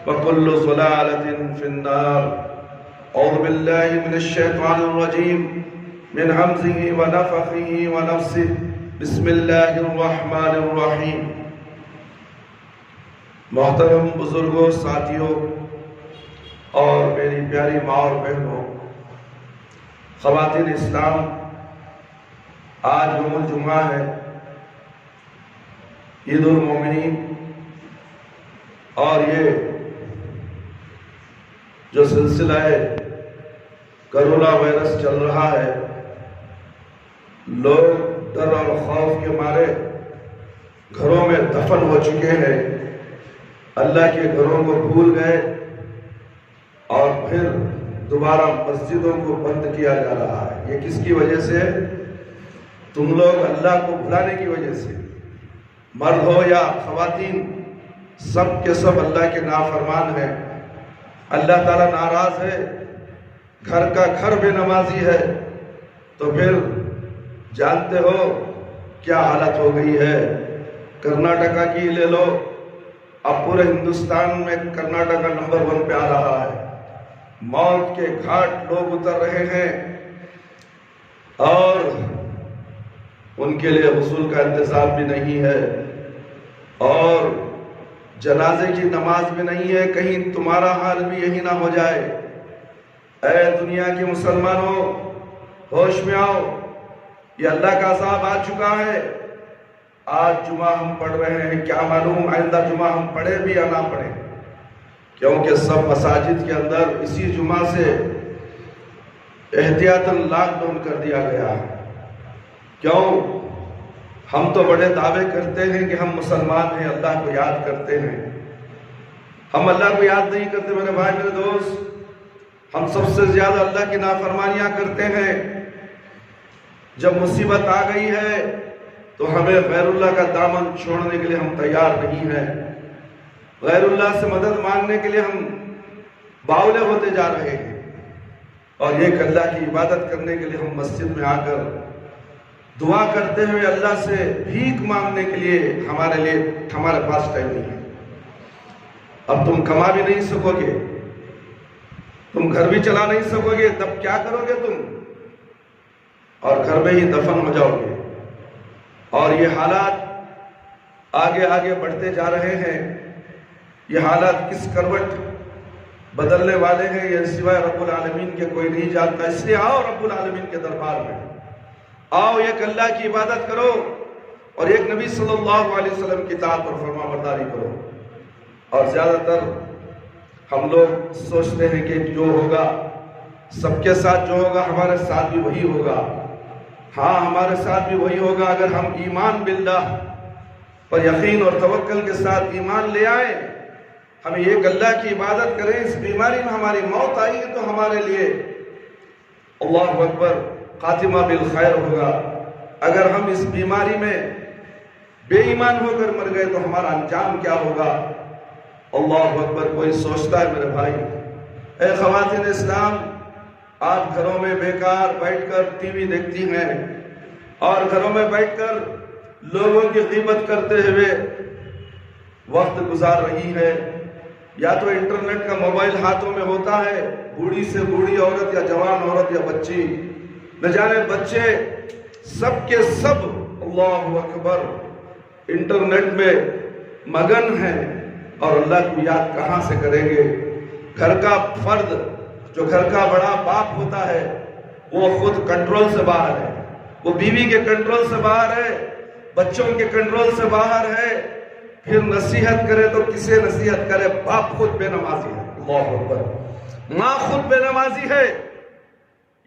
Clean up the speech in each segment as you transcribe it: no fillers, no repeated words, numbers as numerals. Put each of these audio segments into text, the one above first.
وكل ضلالة في النار. أعوذ بالله من الشيطان الرجيم من همزه ونفخه ونفسه. بسم الله الرحمن الرحیم. محترم بزرگوں، ساتھیوں اور میری پیاری ماں اور بہنوں، خواتین اسلام، آج یوم الجمعہ ہے، عید المومنین، اور یہ جو سلسلہ کرونا وائرس چل رہا ہے، لوگ ڈر اور خوف کے مارے گھروں میں دفن ہو چکے ہیں، اللہ کے گھروں کو بھول گئے اور پھر دوبارہ مسجدوں کو بند کیا جا رہا ہے۔ یہ کس کی وجہ سے؟ تم لوگ اللہ کو بھلانے کی وجہ سے، مرد ہو یا خواتین، سب کے سب اللہ کے نافرمان ہیں۔ اللہ تعالیٰ ناراض ہے، گھر کا گھر بے نمازی ہے، تو پھر جانتے ہو کیا حالت ہو گئی ہے۔ کرناٹکا کی لے لو، اب پورے ہندوستان میں کرناٹکا نمبر 1 پہ آ رہا ہے۔ موت کے گھاٹ لوگ اتر رہے ہیں اور ان کے لیے غسل کا انتظام بھی نہیں ہے اور جنازے کی نماز بھی نہیں ہے۔ کہیں تمہارا حال بھی یہی نہ ہو جائے۔ اے دنیا کے مسلمانوں، ہوش میں آؤ، یہ اللہ کا عذاب آ چکا ہے۔ آج جمعہ ہم پڑھ رہے ہیں، کیا معلوم آئندہ جمعہ ہم پڑھے بھی یا نہ پڑھیں، کیونکہ سب مساجد کے اندر اسی جمعہ سے احتیاطاً لاک ڈاؤن کر دیا گیا ہے۔ کیوں؟ ہم تو بڑے دعوے کرتے ہیں کہ ہم مسلمان ہیں، اللہ کو یاد کرتے ہیں۔ ہم اللہ کو یاد نہیں کرتے میرے بھائی، میرے دوست۔ ہم سب سے زیادہ اللہ کی نافرمانیاں کرتے ہیں۔ جب مصیبت آ گئی ہے تو ہمیں غیر اللہ کا دامن چھوڑنے کے لیے ہم تیار نہیں ہیں۔ غیر اللہ سے مدد مانگنے کے لیے ہم باولے ہوتے جا رہے ہیں، اور ایک اللہ کی عبادت کرنے کے لیے ہم مسجد میں آ کر دعا کرتے ہوئے اللہ سے بھیک مانگنے کے لیے ہمارے پاس ٹائم نہیں ہے۔ اب تم کما بھی نہیں سکو گے، تم گھر بھی چلا نہیں سکو گے، تب کیا کرو گے تم؟ اور گھر میں ہی دفن ہو جاؤ گے۔ اور یہ حالات آگے آگے بڑھتے جا رہے ہیں۔ یہ حالات کس کروٹ بدلنے والے ہیں یہ سوائے رب العالمین کے کوئی نہیں جانتا۔ اس لیے آؤ رب العالمین کے دربار میں، آؤ ایک اللہ کی عبادت کرو اور ایک نبی صلی اللہ علیہ وسلم کی اطاعت اور فرما برداری کرو۔ اور زیادہ تر ہم لوگ سوچتے ہیں کہ جو ہوگا سب کے ساتھ، جو ہوگا ہمارے ساتھ بھی وہی ہوگا۔ ہاں، ہمارے ساتھ بھی وہی ہوگا اگر ہم ایمان باللہ پر یقین اور توکل کے ساتھ ایمان لے آئیں، ہم ایک اللہ کی عبادت کریں۔ اس بیماری میں ہماری موت آئی ہے تو ہمارے لیے اللہ اکبر خاتمہ بالخیر ہوگا۔ اگر ہم اس بیماری میں بے ایمان ہو کر مر گئے تو ہمارا انجام کیا ہوگا؟ اللہ اکبر۔ کوئی سوچتا ہے میرے بھائی؟ اے خواتین اسلام، آپ گھروں میں بیکار بیٹھ کر ٹی وی دیکھتی ہیں اور گھروں میں بیٹھ کر لوگوں کی غیبت کرتے ہوئے وقت گزار رہی ہے، یا تو انٹرنیٹ کا موبائل ہاتھوں میں ہوتا ہے، بوڑھی سے بوڑھی عورت یا جوان عورت یا بچی، نہ جانے بچے، سب کے سب اللہ اکبر انٹرنیٹ میں مگن ہیں اور اللہ کو یاد کہاں سے کریں گے؟ گھر کا فرد، جو گھر کا بڑا باپ ہوتا ہے، وہ خود کنٹرول سے باہر ہے، وہ بیوی کے کنٹرول سے باہر ہے، بچوں کے کنٹرول سے باہر ہے۔ پھر نصیحت کرے تو کسے نصیحت کرے؟ باپ خود بے نمازی ہے، اللہ اکبر، ماں خود بے نمازی ہے۔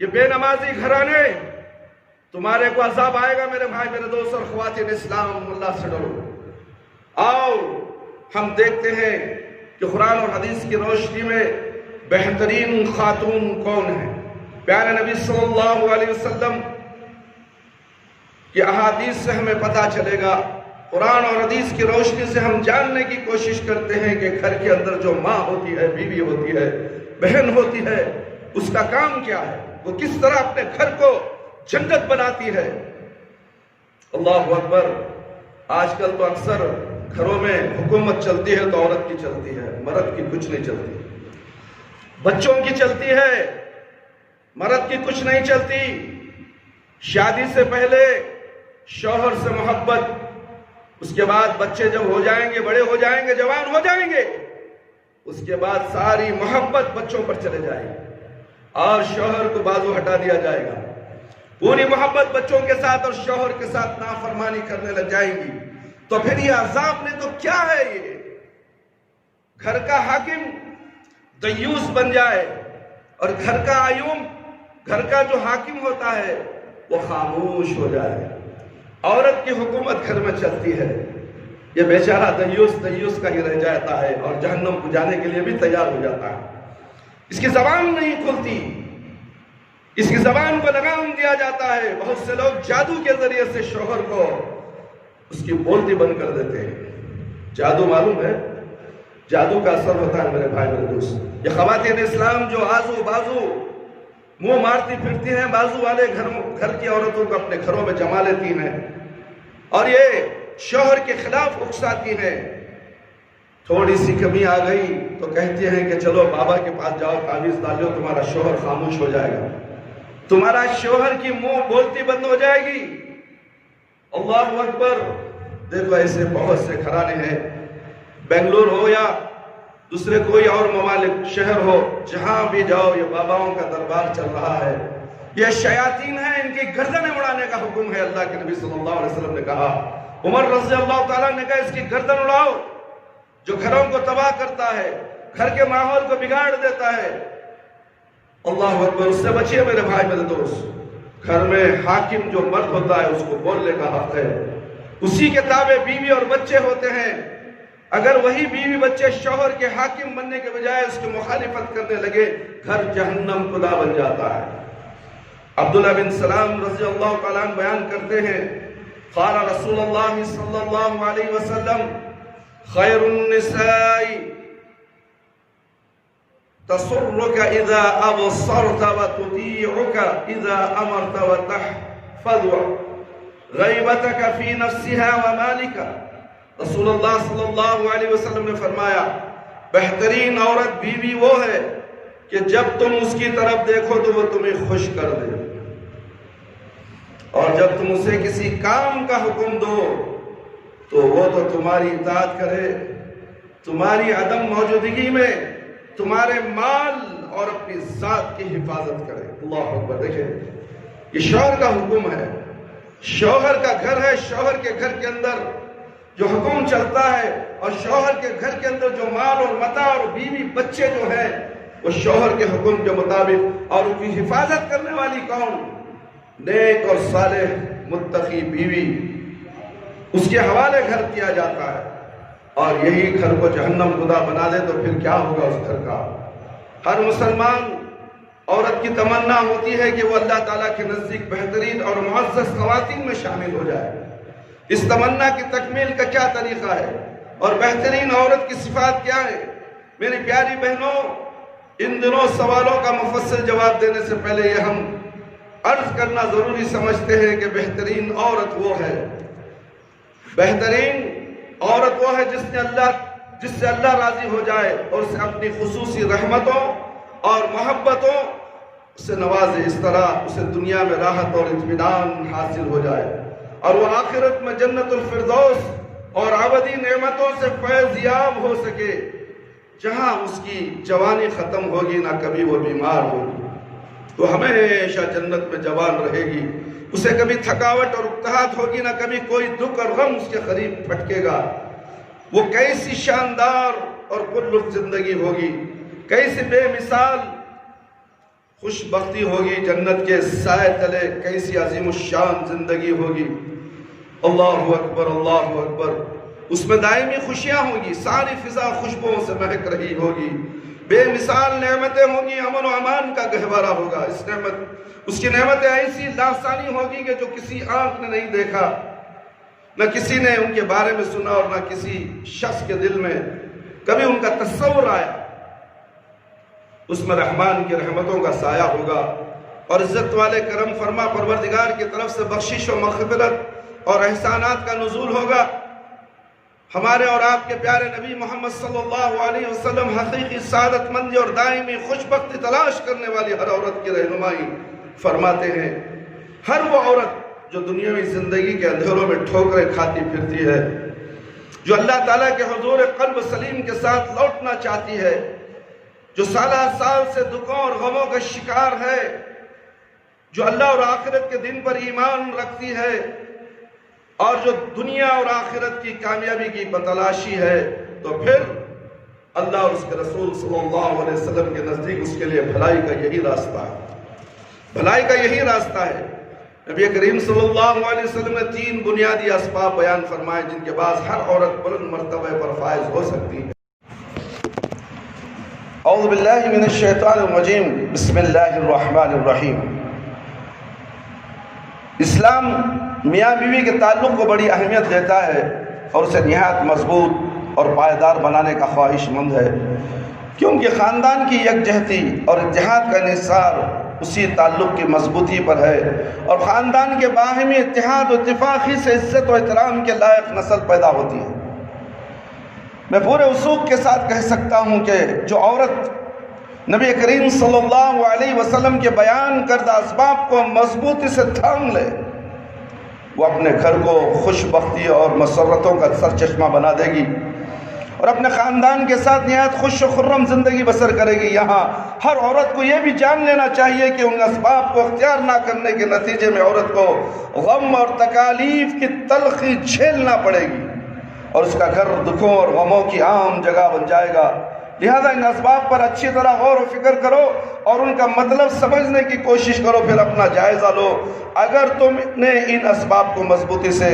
یہ بے نمازی گھرانے، تمہارے کو عذاب آئے گا میرے بھائی، میرے دوست اور خواتین اسلام، اللہ سے ڈرو۔ آؤ ہم دیکھتے ہیں کہ قرآن اور حدیث کی روشنی میں بہترین خاتون کون ہے۔ پیارے نبی صلی اللہ علیہ وسلم کی احادیث سے ہمیں پتہ چلے گا، قرآن اور حدیث کی روشنی سے ہم جاننے کی کوشش کرتے ہیں کہ گھر کے اندر جو ماں ہوتی ہے، بیوی ہوتی ہے، بہن ہوتی ہے، اس کا کام کیا ہے، وہ کس طرح اپنے گھر کو جنت بناتی ہے۔ اللہ اکبر۔ آج کل تو اکثر گھروں میں حکومت چلتی ہے تو عورت کی چلتی ہے، مرد کی کچھ نہیں چلتی، بچوں کی چلتی ہے، مرد کی کچھ نہیں چلتی۔ شادی سے پہلے شوہر سے محبت، اس کے بعد بچے جب ہو جائیں گے، بڑے ہو جائیں گے، جوان ہو جائیں گے، اس کے بعد ساری محبت بچوں پر چلے جائے گی اور شوہر کو بازو ہٹا دیا جائے گا، پوری محبت بچوں کے ساتھ اور شوہر کے ساتھ نافرمانی کرنے لگ جائیں گی۔ تو پھر یہ عذاب نے تو کیا ہے؟ یہ گھر کا حاکم دیوس بن جائے اور گھر کا آیوم، گھر کا جو حاکم ہوتا ہے وہ خاموش ہو جائے، عورت کی حکومت گھر میں چلتی ہے، یہ بیچارہ دیوس کا ہی رہ جاتا ہے اور جہنم کو جانے کے لیے بھی تیار ہو جاتا ہے۔ اس کی زبان نہیں کھلتی، اس کی زبان کو لگام دیا جاتا ہے۔ بہت سے لوگ جادو کے ذریعے سے شوہر کو اس کی بولتی بند کر دیتے ہیں۔ جادو معلوم ہے؟ جادو کا اثر ہوتا ہے میرے بھائی میرے دوست۔ یہ خواتین اسلام جو آزو بازو منہ مارتی پھرتی ہیں، بازو والے گھر کی عورتوں کو اپنے گھروں میں جما لیتی ہیں اور یہ شوہر کے خلاف اکساتی ہیں۔ تھوڑی سی کمی آ گئی تو کہتی ہیں کہ چلو بابا کے پاس جاؤ، تعویذ ڈالو، تمہارا شوہر خاموش ہو جائے گا، تمہارا شوہر کی منہ بولتی بند ہو جائے گی۔ اللہ اکبر! دیکھو ایسے بہت سے گھرانے ہیں، بنگلور ہو یا دوسرے کوئی اور ممالک شہر ہو، جہاں بھی جاؤ یہ باباؤں کا دربار چل رہا ہے، یہ شیاطین ہیں، ان کی گردنیں اڑانے کا حکم ہے۔ اللہ کے نبی صلی اللہ علیہ وسلم نے کہا، عمر رضی اللہ تعالیٰ نے کہا اس کی گردن اڑاؤ، جو گھروں کو تباہ کرتا ہے، گھر کے ماحول کو بگاڑ دیتا ہے۔ اللہ اکبر! اس سے بچیے میرے بھائی میرے دوست۔ گھر میں حاکم جو مرد ہوتا ہے اس کو بولنے کا حق ہے، اسی کے تابع بیوی اور بچے ہوتے ہیں۔ اگر وہی بیوی بچے شوہر کے حاکم بننے کے بجائے اس کی مخالفت کرنے لگے، گھر جہنم خدا بن جاتا ہے۔ عبداللہ بن سلام رضی اللہ تعالیٰ عنہ بیان کرتے ہیں، قال رسول اللہ صلی اللہ علیہ وسلم خیر النساء تسرك اذا ابصرت وتطيعك اذا امرت وتحفظ غیبتك في نفسها ومالك۔ رسول اللہ صلی اللہ علیہ وسلم نے فرمایا، بہترین عورت بیوی وہ ہے کہ جب تم اس کی طرف دیکھو تو وہ تمہیں خوش کر دے، اور جب تم اسے کسی کام کا حکم دو تو وہ تو تمہاری اطاعت کرے، تمہاری عدم موجودگی میں تمہارے مال اور اپنی ذات کی حفاظت کرے۔ اللہ اکبر! دیکھیں یہ شوہر کا حکم ہے، شوہر کا گھر ہے، شوہر کے گھر کے اندر جو حکم چلتا ہے اور شوہر کے گھر کے اندر جو مال اور متاع اور بیوی بچے جو ہیں وہ شوہر کے حکم کے مطابق، اور ان کی حفاظت کرنے والی کون؟ نیک اور صالح متقی بیوی، اس کے حوالے گھر کیا جاتا ہے۔ اور یہی گھر کو جہنم خدا بنا دے تو پھر کیا ہوگا اس گھر کا؟ ہر مسلمان عورت کی تمنا ہوتی ہے کہ وہ اللہ تعالیٰ کے نزدیک بہترین اور معزز خواتین میں شامل ہو جائے۔ اس تمنا کی تکمیل کا کیا طریقہ ہے اور بہترین عورت کی صفات کیا ہے؟ میری پیاری بہنوں، ان دنوں سوالوں کا مفصل جواب دینے سے پہلے یہ ہم عرض کرنا ضروری سمجھتے ہیں کہ بہترین عورت وہ ہے، بہترین عورت وہ ہے جس سے اللہ راضی ہو جائے اور اسے اپنی خصوصی رحمتوں اور محبتوں سے نوازے، اس طرح اسے دنیا میں راحت اور اطمینان حاصل ہو جائے اور وہ آخرت میں جنت الفردوس اور ابدی نعمتوں سے فیض یاب ہو سکے، جہاں اس کی جوانی ختم ہوگی نہ کبھی وہ بیمار ہوگی، وہ ہمیشہ جنت میں جوان رہے گی، اسے کبھی تھکاوٹ اور اکتاہٹ ہوگی نہ کبھی کوئی دکھ اور غم اس کے قریب پھٹکے گا۔ وہ کیسی شاندار اور پرلطف زندگی ہوگی، کیسی بے مثال خوش بختی ہوگی، جنت کے سائے تلے کیسی عظیم الشان زندگی ہوگی۔ اللہ اکبر! اللہ اکبر! اس میں دائمی خوشیاں ہوں گی، ساری فضا خوشبوؤں سے مہک رہی ہوگی، بے مثال نعمتیں ہوں گی، امن و امان کا گہوارہ ہوگا۔ اس کی نعمتیں ایسی لاسانی ہوگی کہ جو کسی آنکھ نے نہیں دیکھا، نہ کسی نے ان کے بارے میں سنا اور نہ کسی شخص کے دل میں کبھی ان کا تصور آیا۔ اس میں رحمان کی رحمتوں کا سایہ ہوگا اور عزت والے کرم فرما پروردگار کی طرف سے بخشش و مغفرت اور احسانات کا نزول ہوگا۔ ہمارے اور آپ کے پیارے نبی محمد صلی اللہ علیہ وسلم حقیقی سعادت مندی اور دائمی خوشبختی تلاش کرنے والی ہر عورت کی رہنمائی فرماتے ہیں۔ ہر وہ عورت جو دنیاوی زندگی کے اندھیروں میں ٹھوکریں کھاتی پھرتی ہے، جو اللہ تعالیٰ کے حضور قلب سلیم کے ساتھ لوٹنا چاہتی ہے، جو سالہ سال سے دکھوں اور غموں کا شکار ہے، جو اللہ اور آخرت کے دن پر ایمان رکھتی ہے، اور جو دنیا اور آخرت کی کامیابی کی تلاشی ہے، تو پھر اللہ اور اس کے رسول صلی اللہ علیہ وسلم کے نزدیک اس کے لیے بھلائی کا یہی راستہ ہے، بھلائی کا یہی راستہ ہے۔ نبی کریم صلی اللہ علیہ وسلم نے 3 بنیادی اسباب بیان فرمائے جن کے بعد ہر عورت بلند مرتبہ پر فائز ہو سکتی ہے۔ اعوذ باللہ من الشیطان الرجیم، بسم اللہ الرحمن الرحیم۔ اسلام میاں بیوی کے تعلق کو بڑی اہمیت دیتا ہے اور اسے نہایت مضبوط اور پائیدار بنانے کا خواہش مند ہے، کیونکہ خاندان کی یکجہتی اور اتحاد کا انحصار اسی تعلق کی مضبوطی پر ہے، اور خاندان کے باہمی اتحاد و اتفاقی سے عزت و احترام کے لائق نسل پیدا ہوتی ہے۔ میں پورے وثوق کے ساتھ کہہ سکتا ہوں کہ جو عورت نبی کریم صلی اللہ علیہ وسلم کے بیان کردہ اسباب کو مضبوطی سے تھام لے، وہ اپنے گھر کو خوش بختی اور مسرتوں کا سرچشمہ بنا دے گی اور اپنے خاندان کے ساتھ نہایت خوش و خرم زندگی بسر کرے گی۔ یہاں ہر عورت کو یہ بھی جان لینا چاہیے کہ ان اسباب کو اختیار نہ کرنے کے نتیجے میں عورت کو غم اور تکالیف کی تلخی جھیلنا پڑے گی اور اس کا گھر دکھوں اور غموں کی عام جگہ بن جائے گا۔ لہذا ان اسباب پر اچھی طرح غور و فکر کرو اور ان کا مطلب سمجھنے کی کوشش کرو، پھر اپنا جائزہ لو۔ اگر تم نے ان اسباب کو مضبوطی سے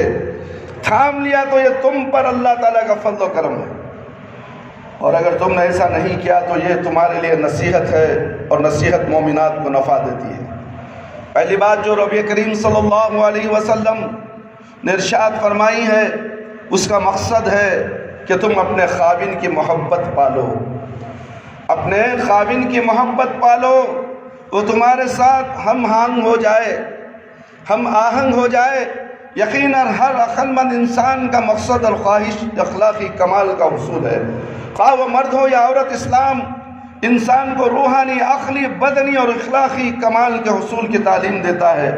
تھام لیا تو یہ تم پر اللہ تعالیٰ کا فضل و کرم ہے، اور اگر تم نے ایسا نہیں کیا تو یہ تمہارے لیے نصیحت ہے، اور نصیحت مومنات کو نفع دیتی ہے۔ پہلی بات جو نبی کریم صلی اللہ علیہ وسلم نے ارشاد فرمائی ہے، اس کا مقصد ہے کہ تم اپنے خاوند کی محبت پالو، اپنے خاوند کی محبت پالو، وہ تمہارے ساتھ ہم آہنگ ہو جائے، ہم آہنگ ہو جائے۔ یقیناً ہر عقل مند انسان کا مقصد اور خواہش اخلاقی کمال کا حصول ہے، خواہ وہ مرد ہو یا عورت۔ اسلام انسان کو روحانی، عقلی، بدنی اور اخلاقی کمال کے حصول کی تعلیم دیتا ہے۔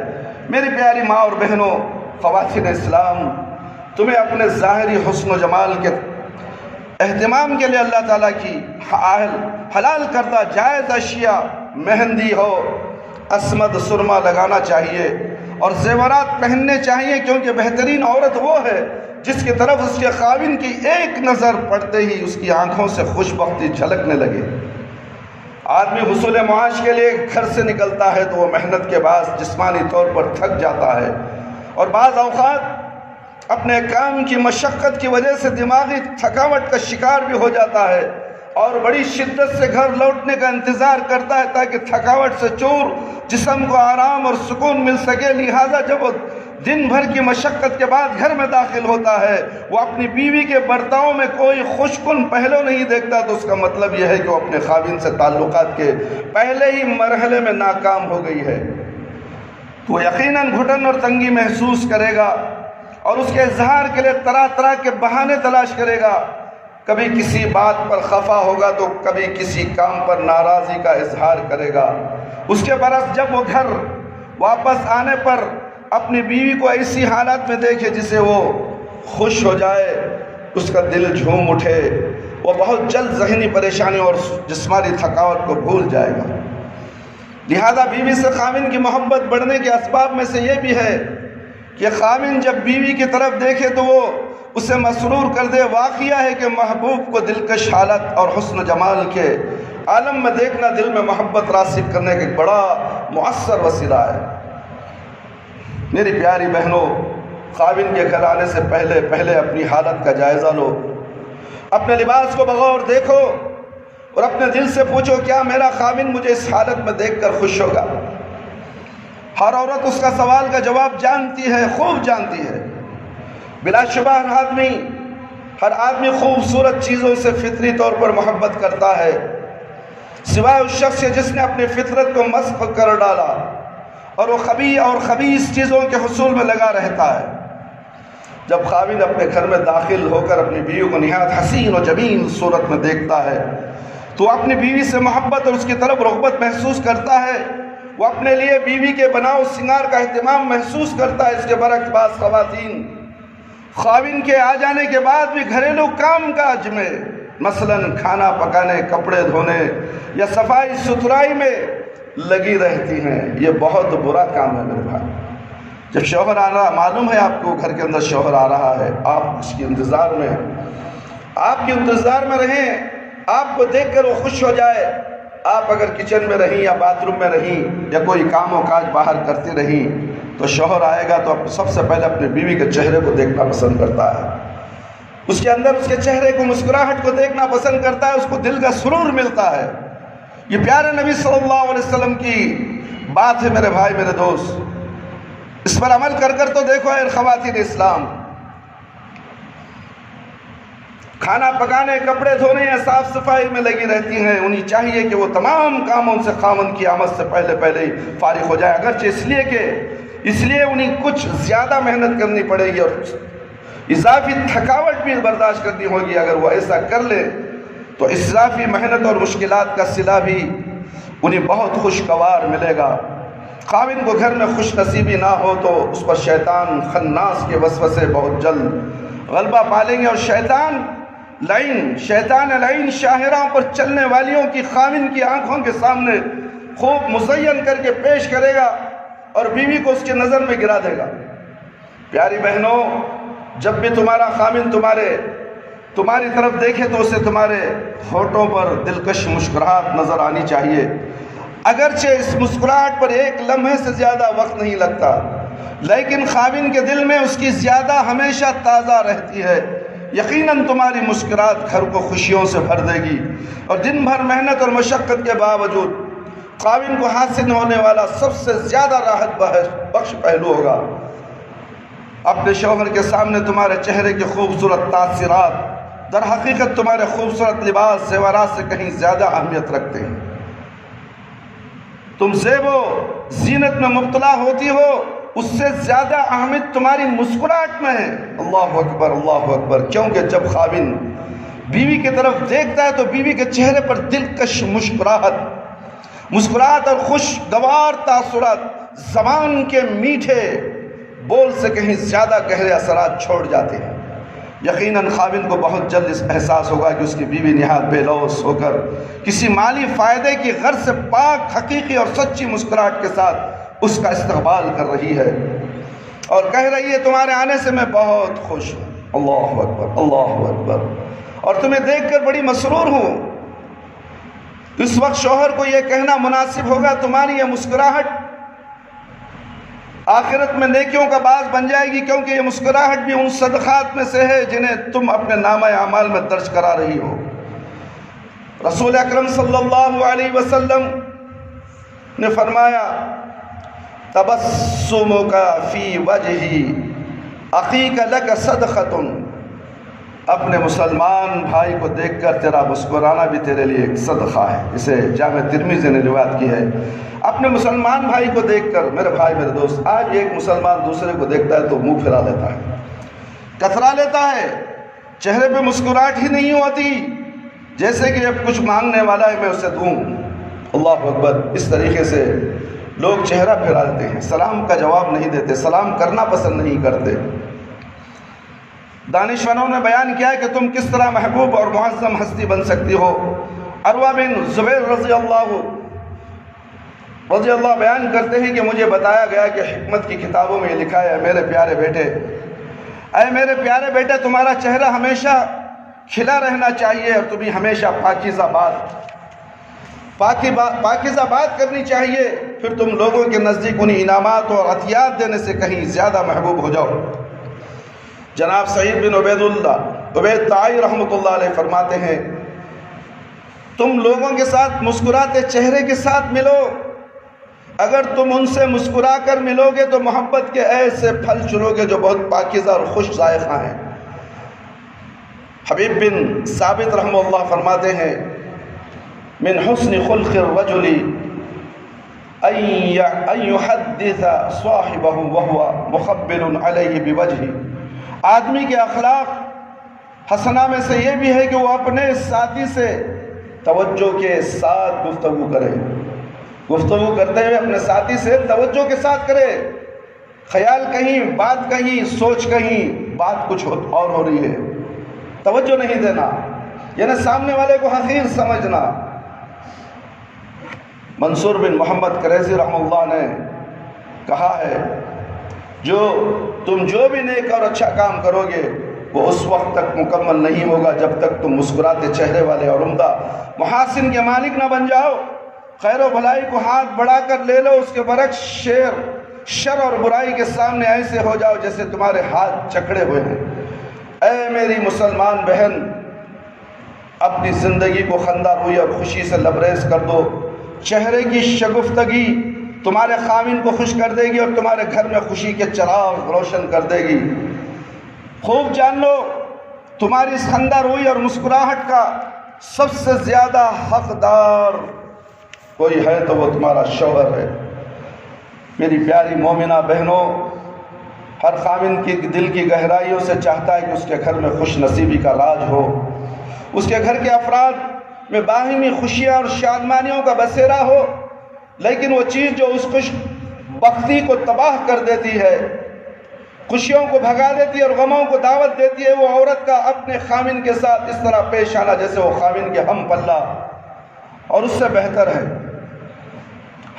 میری پیاری ماں اور بہنوں، خواتین اسلام، تمہیں اپنے ظاہری حسن و جمال کے اہتمام کے لیے اللہ تعالیٰ کی حلال کردہ جائز اشیاء، مہندی ہو، عصمت، سرما لگانا چاہیے اور زیورات پہننے چاہیے، کیونکہ بہترین عورت وہ ہے جس کی طرف اس کے خاوند کی ایک نظر پڑتے ہی اس کی آنکھوں سے خوش بختی جھلکنے لگے۔ آدمی حصول معاش کے لیے گھر سے نکلتا ہے تو وہ محنت کے بعد جسمانی طور پر تھک جاتا ہے، اور بعض اوقات اپنے کام کی مشقت کی وجہ سے دماغی تھکاوٹ کا شکار بھی ہو جاتا ہے، اور بڑی شدت سے گھر لوٹنے کا انتظار کرتا ہے تاکہ تھکاوٹ سے چور جسم کو آرام اور سکون مل سکے۔ لہذا جب وہ دن بھر کی مشقت کے بعد گھر میں داخل ہوتا ہے، وہ اپنی بیوی کے برتاؤ میں کوئی خوش کن پہلو نہیں دیکھتا، تو اس کا مطلب یہ ہے کہ وہ اپنے خاوند سے تعلقات کے پہلے ہی مرحلے میں ناکام ہو گئی ہے۔ تو یقیناً گھٹن اور تنگی محسوس کرے گا اور اس کے اظہار کے لیے طرح طرح کے بہانے تلاش کرے گا۔ کبھی کسی بات پر خفا ہوگا تو کبھی کسی کام پر ناراضی کا اظہار کرے گا۔ اس کے برعکس جب وہ گھر واپس آنے پر اپنی بیوی کو ایسی حالت میں دیکھے جسے وہ خوش ہو جائے، اس کا دل جھوم اٹھے، وہ بہت جلد ذہنی پریشانی اور جسمانی تھکاوٹ کو بھول جائے گا۔ لہذا بیوی سے خاوند کی محبت بڑھنے کے اسباب میں سے یہ بھی ہے کہ خاوند جب بیوی کی طرف دیکھے تو وہ اسے مسرور کر دے۔ واقعہ ہے کہ محبوب کو دلکش حالت اور حسن و جمال کے عالم میں دیکھنا دل میں محبت راسخ کرنے کا ایک بڑا مؤثر وسیلہ ہے۔ میری پیاری بہنوں، خاوند کے گھر آنے سے پہلے اپنی حالت کا جائزہ لو، اپنے لباس کو بغور دیکھو اور اپنے دل سے پوچھو کیا میرا خاوند مجھے اس حالت میں دیکھ کر خوش ہوگا؟ ہر عورت اس کا سوال کا جواب جانتی ہے، خوب جانتی ہے۔ بلا شبہ ہر آدمی خوبصورت چیزوں سے فطری طور پر محبت کرتا ہے، سوائے اس شخص سے جس نے اپنی فطرت کو مسخ کر ڈالا اور وہ خبیث چیزوں کے حصول میں لگا رہتا ہے۔ جب خاوند اپنے گھر میں داخل ہو کر اپنی بیوی کو نہایت حسین و جمیل صورت میں دیکھتا ہے تو اپنی بیوی سے محبت اور اس کی طرف رغبت محسوس کرتا ہے، وہ اپنے لیے بیوی کے بناؤ سنگار کا اہتمام محسوس کرتا ہے۔ اس کے برعکس بعض خواتین خاوند کے آ جانے کے بعد بھی گھریلو کام کاج میں، مثلا کھانا پکانے، کپڑے دھونے یا صفائی ستھرائی میں لگی رہتی ہیں۔ یہ بہت برا کام ہے میرے بھائی۔ جب شوہر آ رہا، معلوم ہے آپ کو گھر کے اندر شوہر آ رہا ہے، آپ اس کے انتظار میں، آپ کے انتظار میں رہیں، آپ کو دیکھ کر وہ خوش ہو جائے۔ آپ اگر کچن میں رہیں یا باتھ روم میں رہیں یا کوئی کام و کاج باہر کرتی رہیں تو شوہر آئے گا تو سب سے پہلے اپنے بیوی کے چہرے کو دیکھنا پسند کرتا ہے، اس کے اندر اس کے چہرے کو، مسکراہٹ کو دیکھنا پسند کرتا ہے، اس کو دل کا سرور ملتا ہے۔ یہ پیارے نبی صلی اللہ علیہ وسلم کی بات ہے میرے بھائی، میرے دوست، اس پر عمل کر کر تو دیکھو اے خواتین اسلام۔ کھانا پکانے، کپڑے دھونے یا صاف صفائی میں لگی رہتی ہیں، انہیں چاہیے کہ وہ تمام کاموں سے خاوند کی آمد سے پہلے ہی فارغ ہو جائے، اگرچہ اس لیے انہیں کچھ زیادہ محنت کرنی پڑے گی اور اضافی تھکاوٹ بھی برداشت کرنی ہوگی۔ اگر وہ ایسا کر لے تو اضافی محنت اور مشکلات کا صلہ بھی انہیں بہت خوشگوار ملے گا۔ خاوند کو گھر میں خوش نصیبی نہ ہو تو اس پر شیطان خناس کے وسوسے بہت جلد غلبہ پالیں گے، اور شیطان لعین شاہراں پر چلنے والیوں کی خاوند کی آنکھوں کے سامنے خوب مزین کر کے پیش کرے گا اور بیوی کو اس کی نظر میں گرا دے گا۔ پیاری بہنوں، جب بھی تمہارا خاوند تمہاری طرف دیکھے تو اسے تمہارے ہونٹوں پر دلکش مسکراہٹ نظر آنی چاہیے، اگرچہ اس مسکراہٹ پر ایک لمحے سے زیادہ وقت نہیں لگتا، لیکن خاوند کے دل میں اس کی زیادہ ہمیشہ تازہ رہتی ہے۔ یقیناً تمہاری مسکراہٹ گھر کو خوشیوں سے بھر دے گی، اور دن بھر محنت اور مشقت کے باوجود خاوند کو حاصل ہونے والا سب سے زیادہ راحت بخش پہلو ہوگا۔ اپنے شوہر کے سامنے تمہارے چہرے کے خوبصورت تاثرات در حقیقت تمہارے خوبصورت لباس زیورات سے کہیں زیادہ اہمیت رکھتے ہیں۔ تم زیب و زینت میں مبتلا ہوتی ہو، اس سے زیادہ اہمیت تمہاری مسکراہٹ میں ہے۔ اللہ اکبر، اللہ اکبر، کیونکہ جب خاوند بیوی کی طرف دیکھتا ہے تو بیوی کے چہرے پر دلکش مسکراہٹ اور خوشگوار تاثرات زبان کے میٹھے بول سے کہیں زیادہ گہرے اثرات چھوڑ جاتے ہیں۔ یقیناً خاوند کو بہت جلد اس احساس ہوگا کہ اس کی بیوی نہایت بے لوث ہو کر کسی مالی فائدے کی غرض سے پاک، حقیقی اور سچی مسکراہٹ کے ساتھ اس کا استقبال کر رہی ہے اور کہہ رہی ہے تمہارے آنے سے میں بہت خوش ہوں۔ اللہ اکبر، اللہ اکبر، اور تمہیں دیکھ کر بڑی مسرور ہوں۔ اس وقت شوہر کو یہ کہنا مناسب ہوگا تمہاری یہ مسکراہٹ آخرت میں نیکیوں کا باعث بن جائے گی، کیونکہ یہ مسکراہٹ بھی ان صدقات میں سے ہے جنہیں تم اپنے نامہ اعمال میں درج کرا رہی ہو۔ رسول اکرم صلی اللہ علیہ وسلم نے فرمایا، تبسمک فی وجہ اخیک لک صدقۃ، اپنے مسلمان بھائی کو دیکھ کر تیرا مسکرانا بھی تیرے لیے ایک صدقہ ہے۔ اسے جامع ترمذی نے روایت کی ہے۔ اپنے مسلمان بھائی کو دیکھ کر، میرے بھائی میرے دوست، آج ایک مسلمان دوسرے کو دیکھتا ہے تو منہ پھرا لیتا ہے، کترا لیتا ہے، چہرے پہ مسکراہٹ ہی نہیں ہوتی، جیسے کہ اب کچھ مانگنے والا ہے میں اسے دوں۔ اللہ اکبر، اس طریقے سے لوگ چہرہ پھرا لیتے ہیں، سلام کا جواب نہیں دیتے، سلام کرنا پسند نہیں کرتے۔ دانشوروں نے بیان کیا ہے کہ تم کس طرح محبوب اور معظم ہستی بن سکتی ہو۔ عروہ بن زبیر رضی اللہ بیان کرتے ہیں کہ مجھے بتایا گیا کہ حکمت کی کتابوں میں یہ لکھا ہے، میرے پیارے بیٹے، تمہارا چہرہ ہمیشہ کھلا رہنا چاہیے اور تمہیں ہمیشہ پاکیزہ بات کرنی چاہیے، پھر تم لوگوں کے نزدیک انہیں انعامات اور عطیات دینے سے کہیں زیادہ محبوب ہو جاؤ۔ جناب سعید بن عبید طائی رحمۃ اللہ علیہ فرماتے ہیں، تم لوگوں کے ساتھ مسکراتے چہرے کے ساتھ ملو، اگر تم ان سے مسکرا کر ملو گے تو محبت کے ایسے پھل چنو گے جو بہت پاکیزہ اور خوش ذائقہ ہیں۔ حبیب بن ثابت رحمہ اللہ فرماتے ہیں، من حسن خلق الرجل ان يحدث صاحبه وهو مخبل عليه بوجهه آدمی کے اخلاق حسنہ میں سے یہ بھی ہے کہ وہ اپنے ساتھی سے توجہ کے ساتھ گفتگو کرے، گفتگو کرتے ہوئے اپنے ساتھی سے توجہ کے ساتھ کرے، خیال کہیں، بات کہیں، سوچ کہیں، بات کچھ اور ہو رہی ہے، توجہ نہیں دینا، یعنی سامنے والے کو حقیر سمجھنا۔ منصور بن محمد قریظی رحمہ اللہ نے کہا ہے تم جو بھی نیک اور اچھا کام کرو گے وہ اس وقت تک مکمل نہیں ہوگا جب تک تم مسکراتے چہرے والے اور عمدہ محاسن کے مالک نہ بن جاؤ۔ خیر و بھلائی کو ہاتھ بڑھا کر لے لو، اس کے برعکس شر اور برائی کے سامنے ایسے ہو جاؤ جیسے تمہارے ہاتھ جکڑے ہوئے ہیں۔ اے میری مسلمان بہن، اپنی زندگی کو خندہ روئی اور خوشی سے لبریز کر دو۔ چہرے کی شگفتگی تمہارے خاوند کو خوش کر دے گی اور تمہارے گھر میں خوشی کے چراغ روشن کر دے گی۔ خوب جان لو تمہاری اس خندہ روئی اور مسکراہٹ کا سب سے زیادہ حقدار کوئی ہے تو وہ تمہارا شوہر ہے۔ میری پیاری مومنہ بہنوں، ہر خاوند کی دل کی گہرائیوں سے چاہتا ہے کہ اس کے گھر میں خوش نصیبی کا راج ہو، اس کے گھر کے افراد میں باہمی خوشیاں اور شادمانیوں کا بسیرا ہو، لیکن وہ چیز جو اس خوش بختی کو تباہ کر دیتی ہے، خوشیوں کو بھگا دیتی ہے اور غموں کو دعوت دیتی ہے، وہ عورت کا اپنے خاوند کے ساتھ اس طرح پیش آنا جیسے وہ خاوند کے ہم پلہ اور اس سے بہتر ہے۔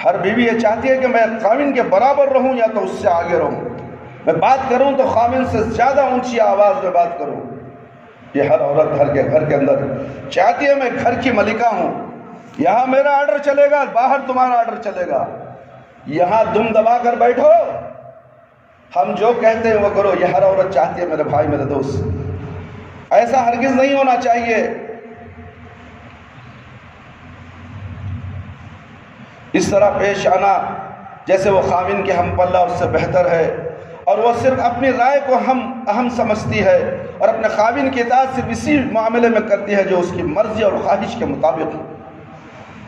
ہر بیوی یہ چاہتی ہے کہ میں خاوند کے برابر رہوں یا تو اس سے آگے رہوں، میں بات کروں تو خاوند سے زیادہ اونچی آواز میں بات کروں۔ یہ ہر عورت گھر کے اندر چاہتی ہے میں گھر کی ملکہ ہوں، یہاں میرا آرڈر چلے گا، باہر تمہارا آرڈر چلے گا، یہاں دم دبا کر بیٹھو، ہم جو کہتے ہیں وہ کرو۔ یہ ہر عورت چاہتی ہے میرے بھائی، میرے دوست، ایسا ہرگز نہیں ہونا چاہیے۔ اس طرح پیش آنا جیسے وہ خاوند کے ہم پلہ اس سے بہتر ہے، اور وہ صرف اپنی رائے کو اہم سمجھتی ہے اور اپنے خاوند کی اطاعت صرف اسی معاملے میں کرتی ہے جو اس کی مرضی اور خواہش کے مطابق ہے۔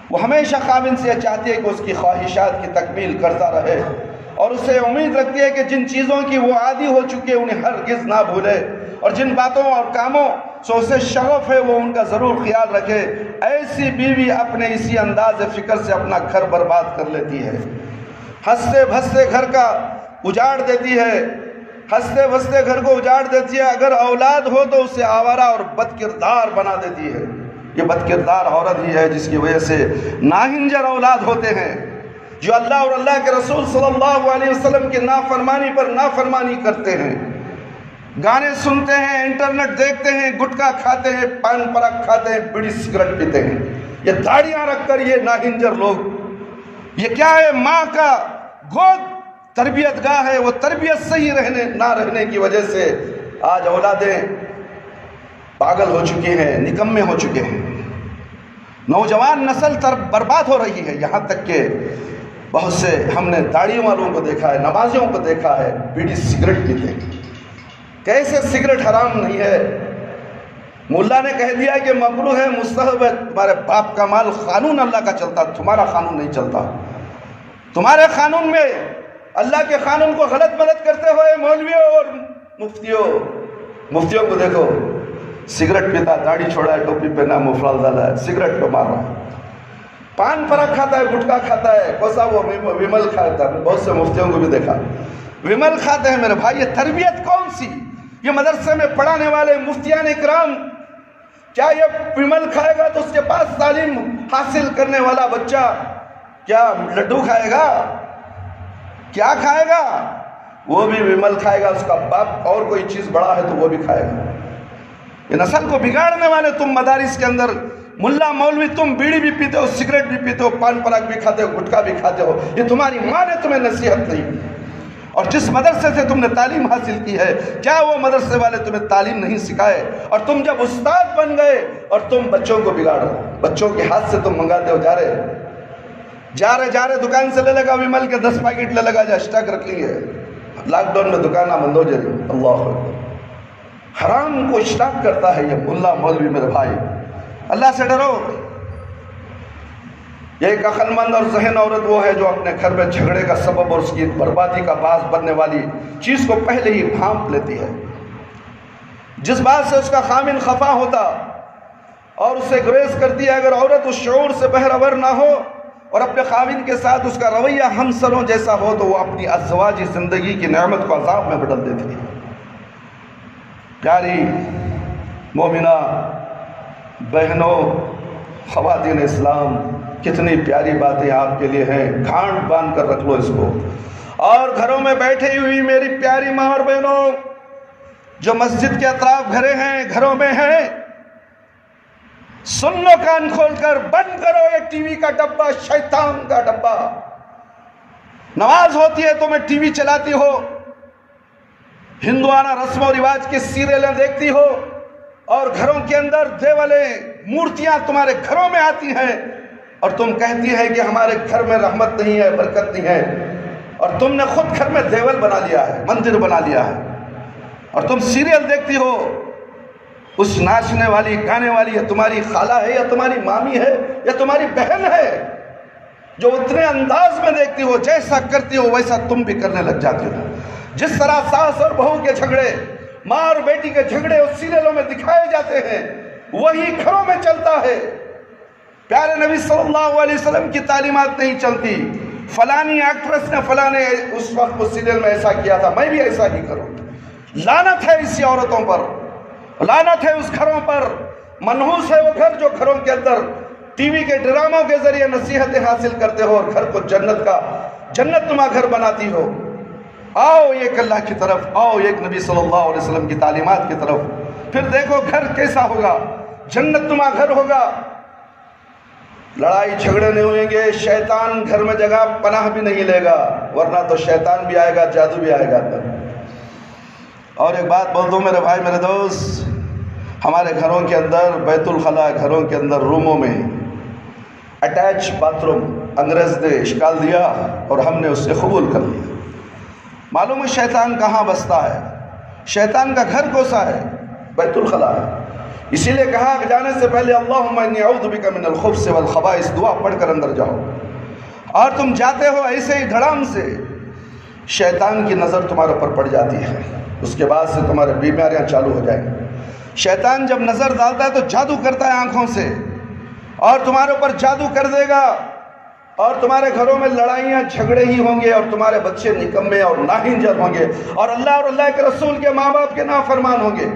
وہ ہمیشہ خاوند سے یہ چاہتی ہے کہ اس کی خواہشات کی تکمیل کرتا رہے، اور اسے امید رکھتی ہے کہ جن چیزوں کی وہ عادی ہو چکی ہے انہیں ہرگز نہ بھولے، اور جن باتوں اور کاموں سے اسے شغف ہے وہ ان کا ضرور خیال رکھے۔ ایسی بیوی اپنے اسی انداز فکر سے اپنا گھر برباد کر لیتی ہے، ہنستے بھستے گھر کا اجاڑ دیتی ہے، ہنستے بھستے گھر کو اجاڑ دیتی ہے۔ اگر اولاد ہو تو اسے آوارہ اور بد کردار بنا دیتی ہے۔ یہ بد کردار عورت ہی ہے جس کی وجہ سے ناہنجر اولاد ہوتے ہیں، جو اللہ اور اللہ کے رسول صلی اللہ علیہ وسلم کی نافرمانی پر نافرمانی کرتے ہیں، گانے سنتے ہیں، انٹرنیٹ دیکھتے ہیں، گٹکا کھاتے ہیں، پان پراگ کھاتے ہیں، بیڑی سگریٹ پیتے ہیں۔ یہ داڑیاں رکھ کر یہ ناہنجر لوگ، یہ کیا ہے؟ ماں کا گود تربیت گاہ ہے، وہ تربیت صحیح نہ رہنے کی وجہ سے آج اولادیں پاگل ہو چکی ہیں، نکمے ہو چکے ہیں، نوجوان نسل برباد ہو رہی ہے۔ یہاں تک کہ بہت سے ہم نے داڑھی والوں کو دیکھا ہے، نمازیوں کو دیکھا ہے، بیڑی سگریٹ پیتے ہیں۔ کیسے سگریٹ حرام نہیں ہے؟ مولا نے کہہ دیا کہ مکروہ ہے، مستحب ہے۔ تمہارے باپ کا مال قانون اللہ کا چلتا، تمہارا قانون نہیں چلتا۔ تمہارے قانون میں اللہ کے قانون کو غلط ملت کرتے ہوئے مولویوں اور مفتیوں کو دیکھو، سگریٹ پیتا، داڑھی چھوڑا ہے، ٹوپی پہنا، مفرال ڈالا ہے، سگریٹ پہ مار رہا ہے، پان پراگ کھاتا ہے، گٹکا کھاتا ہے، کوسا وہ ومل کھاتا ہے۔ بہت سے مفتیوں کو بھی دیکھا ومل کھاتے ہیں۔ میرے بھائی یہ تربیت کون سی؟ یہ مدرسے میں پڑھانے والے مفتیان اکرام، کیا یہ ومل کھائے گا تو اس کے پاس تعلیم حاصل کرنے والا بچہ کیا لڈو کھائے گا؟ کیا کھائے گا؟ وہ بھی ومل کھائے گا، اس کا باپ اور کوئی چیز بڑا ہے تو وہ بھی کھائے گا۔ یہ نسل کو بگاڑنے والے تم مدارس کے اندر ملا مولوی، تم بیڑی بھی پیتے ہو، سگریٹ بھی پیتے ہو، پان پراگ بھی کھاتے ہو، گٹکا بھی کھاتے ہو۔ یہ تمہاری ماں نے تمہیں نصیحت نہیں کی، اور جس مدرسے سے تم نے تعلیم حاصل کی ہے، کیا وہ مدرسے والے تمہیں تعلیم نہیں سکھائے؟ اور تم جب استاد بن گئے اور تم بچوں کو بگاڑ رہے ہو، بچوں کے ہاتھ سے تم منگاتے ہو، جا رہے دکان سے لے لگا ومل کے 10 پیکٹ لے لگا، جا اسٹاک رکھ لیے۔ لاک ڈاؤن میں دکانہ بند ہو جائے۔ اللہ اکبر، حرام کو اسٹاک کرتا ہے یہ ملا مولوی۔ میرے بھائی اللہ سے ڈرو۔ یہ ایک عقل مند اور ذہین عورت وہ ہے جو اپنے گھر میں جھگڑے کا سبب اور اس کی بربادی کا باعث بننے والی چیز کو پہلے ہی بھانپ لیتی ہے۔ جس بات سے اس کا خامن خفا ہوتا اور اسے گریز کرتی ہے، اگر عورت اس شعور سے بہرور نہ ہو اور اپنے خامن کے ساتھ اس کا رویہ ہمسروں جیسا ہو تو وہ اپنی ازواجی زندگی کی نعمت کو عذاب میں بدل دیتی ہے۔ پیاری مومنہ بہنوں، خواتین اسلام، کتنی پیاری باتیں آپ کے لیے ہیں، گھانٹ باندھ کر رکھ لو اس کو۔ اور گھروں میں بیٹھی ہوئی میری پیاری ماں اور بہنوں، جو مسجد کے اطراف گھرے ہیں، گھروں میں ہیں، سن لو کان کھول کر، بند کرو یہ ٹی وی کا ڈبہ، شیطان کا ڈبہ۔ نماز ہوتی ہے تو میں ٹی وی چلاتی ہو، ہندوانہ رسم و رواج کی سیریلیں دیکھتی ہو، اور گھروں کے اندر دیولیں، مورتیاں تمہارے گھروں میں آتی ہیں، اور تم کہتی ہے کہ ہمارے گھر میں رحمت نہیں ہے، برکت نہیں ہے، اور تم نے خود گھر میں دیول بنا لیا ہے، مندر بنا لیا ہے، اور تم سیریل دیکھتی ہو۔ اس ناچنے والی، گانے والی یا تمہاری خالہ ہے یا تمہاری مامی ہے یا تمہاری بہن ہے، جو اتنے انداز میں دیکھتی ہو، جیسا کرتی ہو ویسا تم بھی کرنے لگ جاتی ہو۔ جس طرح ساس اور بہو کے جھگڑے، ماں اور بیٹی کے جھگڑے اس سیریلوں میں دکھائے جاتے ہیں، وہی گھروں میں چلتا ہے۔ پیارے نبی صلی اللہ علیہ وسلم کی تعلیمات نہیں چلتی، فلانی ایکٹریس نے فلانے اس وقت اس سیریل میں ایسا کیا تھا، میں بھی ایسا ہی کروں۔ لعنت ہے اسی عورتوں پر، لعنت ہے اس گھروں پر، منحوس ہے وہ گھر جو گھروں کے اندر ٹی وی کے ڈراموں کے ذریعے نصیحتیں حاصل کرتے ہو اور گھر کو جنت نما گھر بناتی ہو۔ آؤ ایک اللہ کی طرف، آؤ ایک نبی صلی اللہ علیہ وسلم کی تعلیمات کی طرف، پھر دیکھو گھر کیسا ہوگا، جنت نما گھر ہوگا۔ لڑائی جھگڑے نہیں ہوئیں گے، شیطان گھر میں جگہ پناہ بھی نہیں لے گا، ورنہ تو شیطان بھی آئے گا، جادو بھی آئے گا اندر۔ اور ایک بات بول دوں میرے بھائی، میرے دوست، ہمارے گھروں کے اندر، بیت الخلاء گھروں کے اندر، روموں میں اٹیچ باتھ روم انگریز نے اشکال دیا اور ہم نے اسے قبول کر لیا۔ معلوم ہے شیطان کہاں بستا ہے، شیطان کا گھر کوسا ہے، بیت الخلاء ہے۔ اسی لیے کہا کہ جانے سے پہلے اللہم انی اعوذ بک من الخبث والخبائث دعا پڑھ کر اندر جاؤ، اور تم جاتے ہو ایسے ہی دھڑام سے، شیطان کی نظر تمہارے اوپر پڑ جاتی ہے، اس کے بعد سے تمہارے بیماریاں چالو ہو جائیں گی۔ شیطان جب نظر ڈالتا ہے تو جادو کرتا ہے آنکھوں سے، اور تمہارے اوپر جادو کر دے گا، اور تمہارے گھروں میں لڑائیاں جھگڑے ہی ہوں گے، اور تمہارے بچے نکمے اور ناہنجر ہوں گے، اور اللہ اور اللہ کے رسول کے ماں باپ کے نافرمان ہوں گے،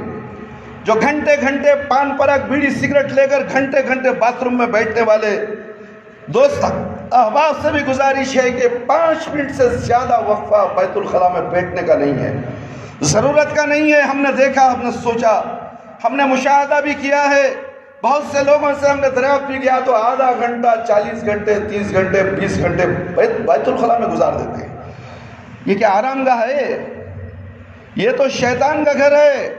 جو گھنٹے گھنٹے پان پراگ بیڑی سگریٹ لے کر گھنٹے گھنٹے باتھ روم میں بیٹھنے والے دوست احباب سے بھی گزارش ہے کہ 5 منٹ سے زیادہ وقفہ بیت الخلاء میں بیٹھنے کا نہیں ہے، ضرورت کا نہیں ہے۔ ہم نے دیکھا، ہم نے سوچا، ہم نے مشاہدہ بھی کیا ہے، بہت سے لوگوں سے ہم نے دریافت بھی کیا تو آدھا گھنٹہ، 40 گھنٹے، 30 گھنٹے، 20 گھنٹے بیت الخلاء میں گزار دیتے ہیں۔ یہ کیا آرام گاہ ہے؟ یہ تو شیطان کا گھر ہے۔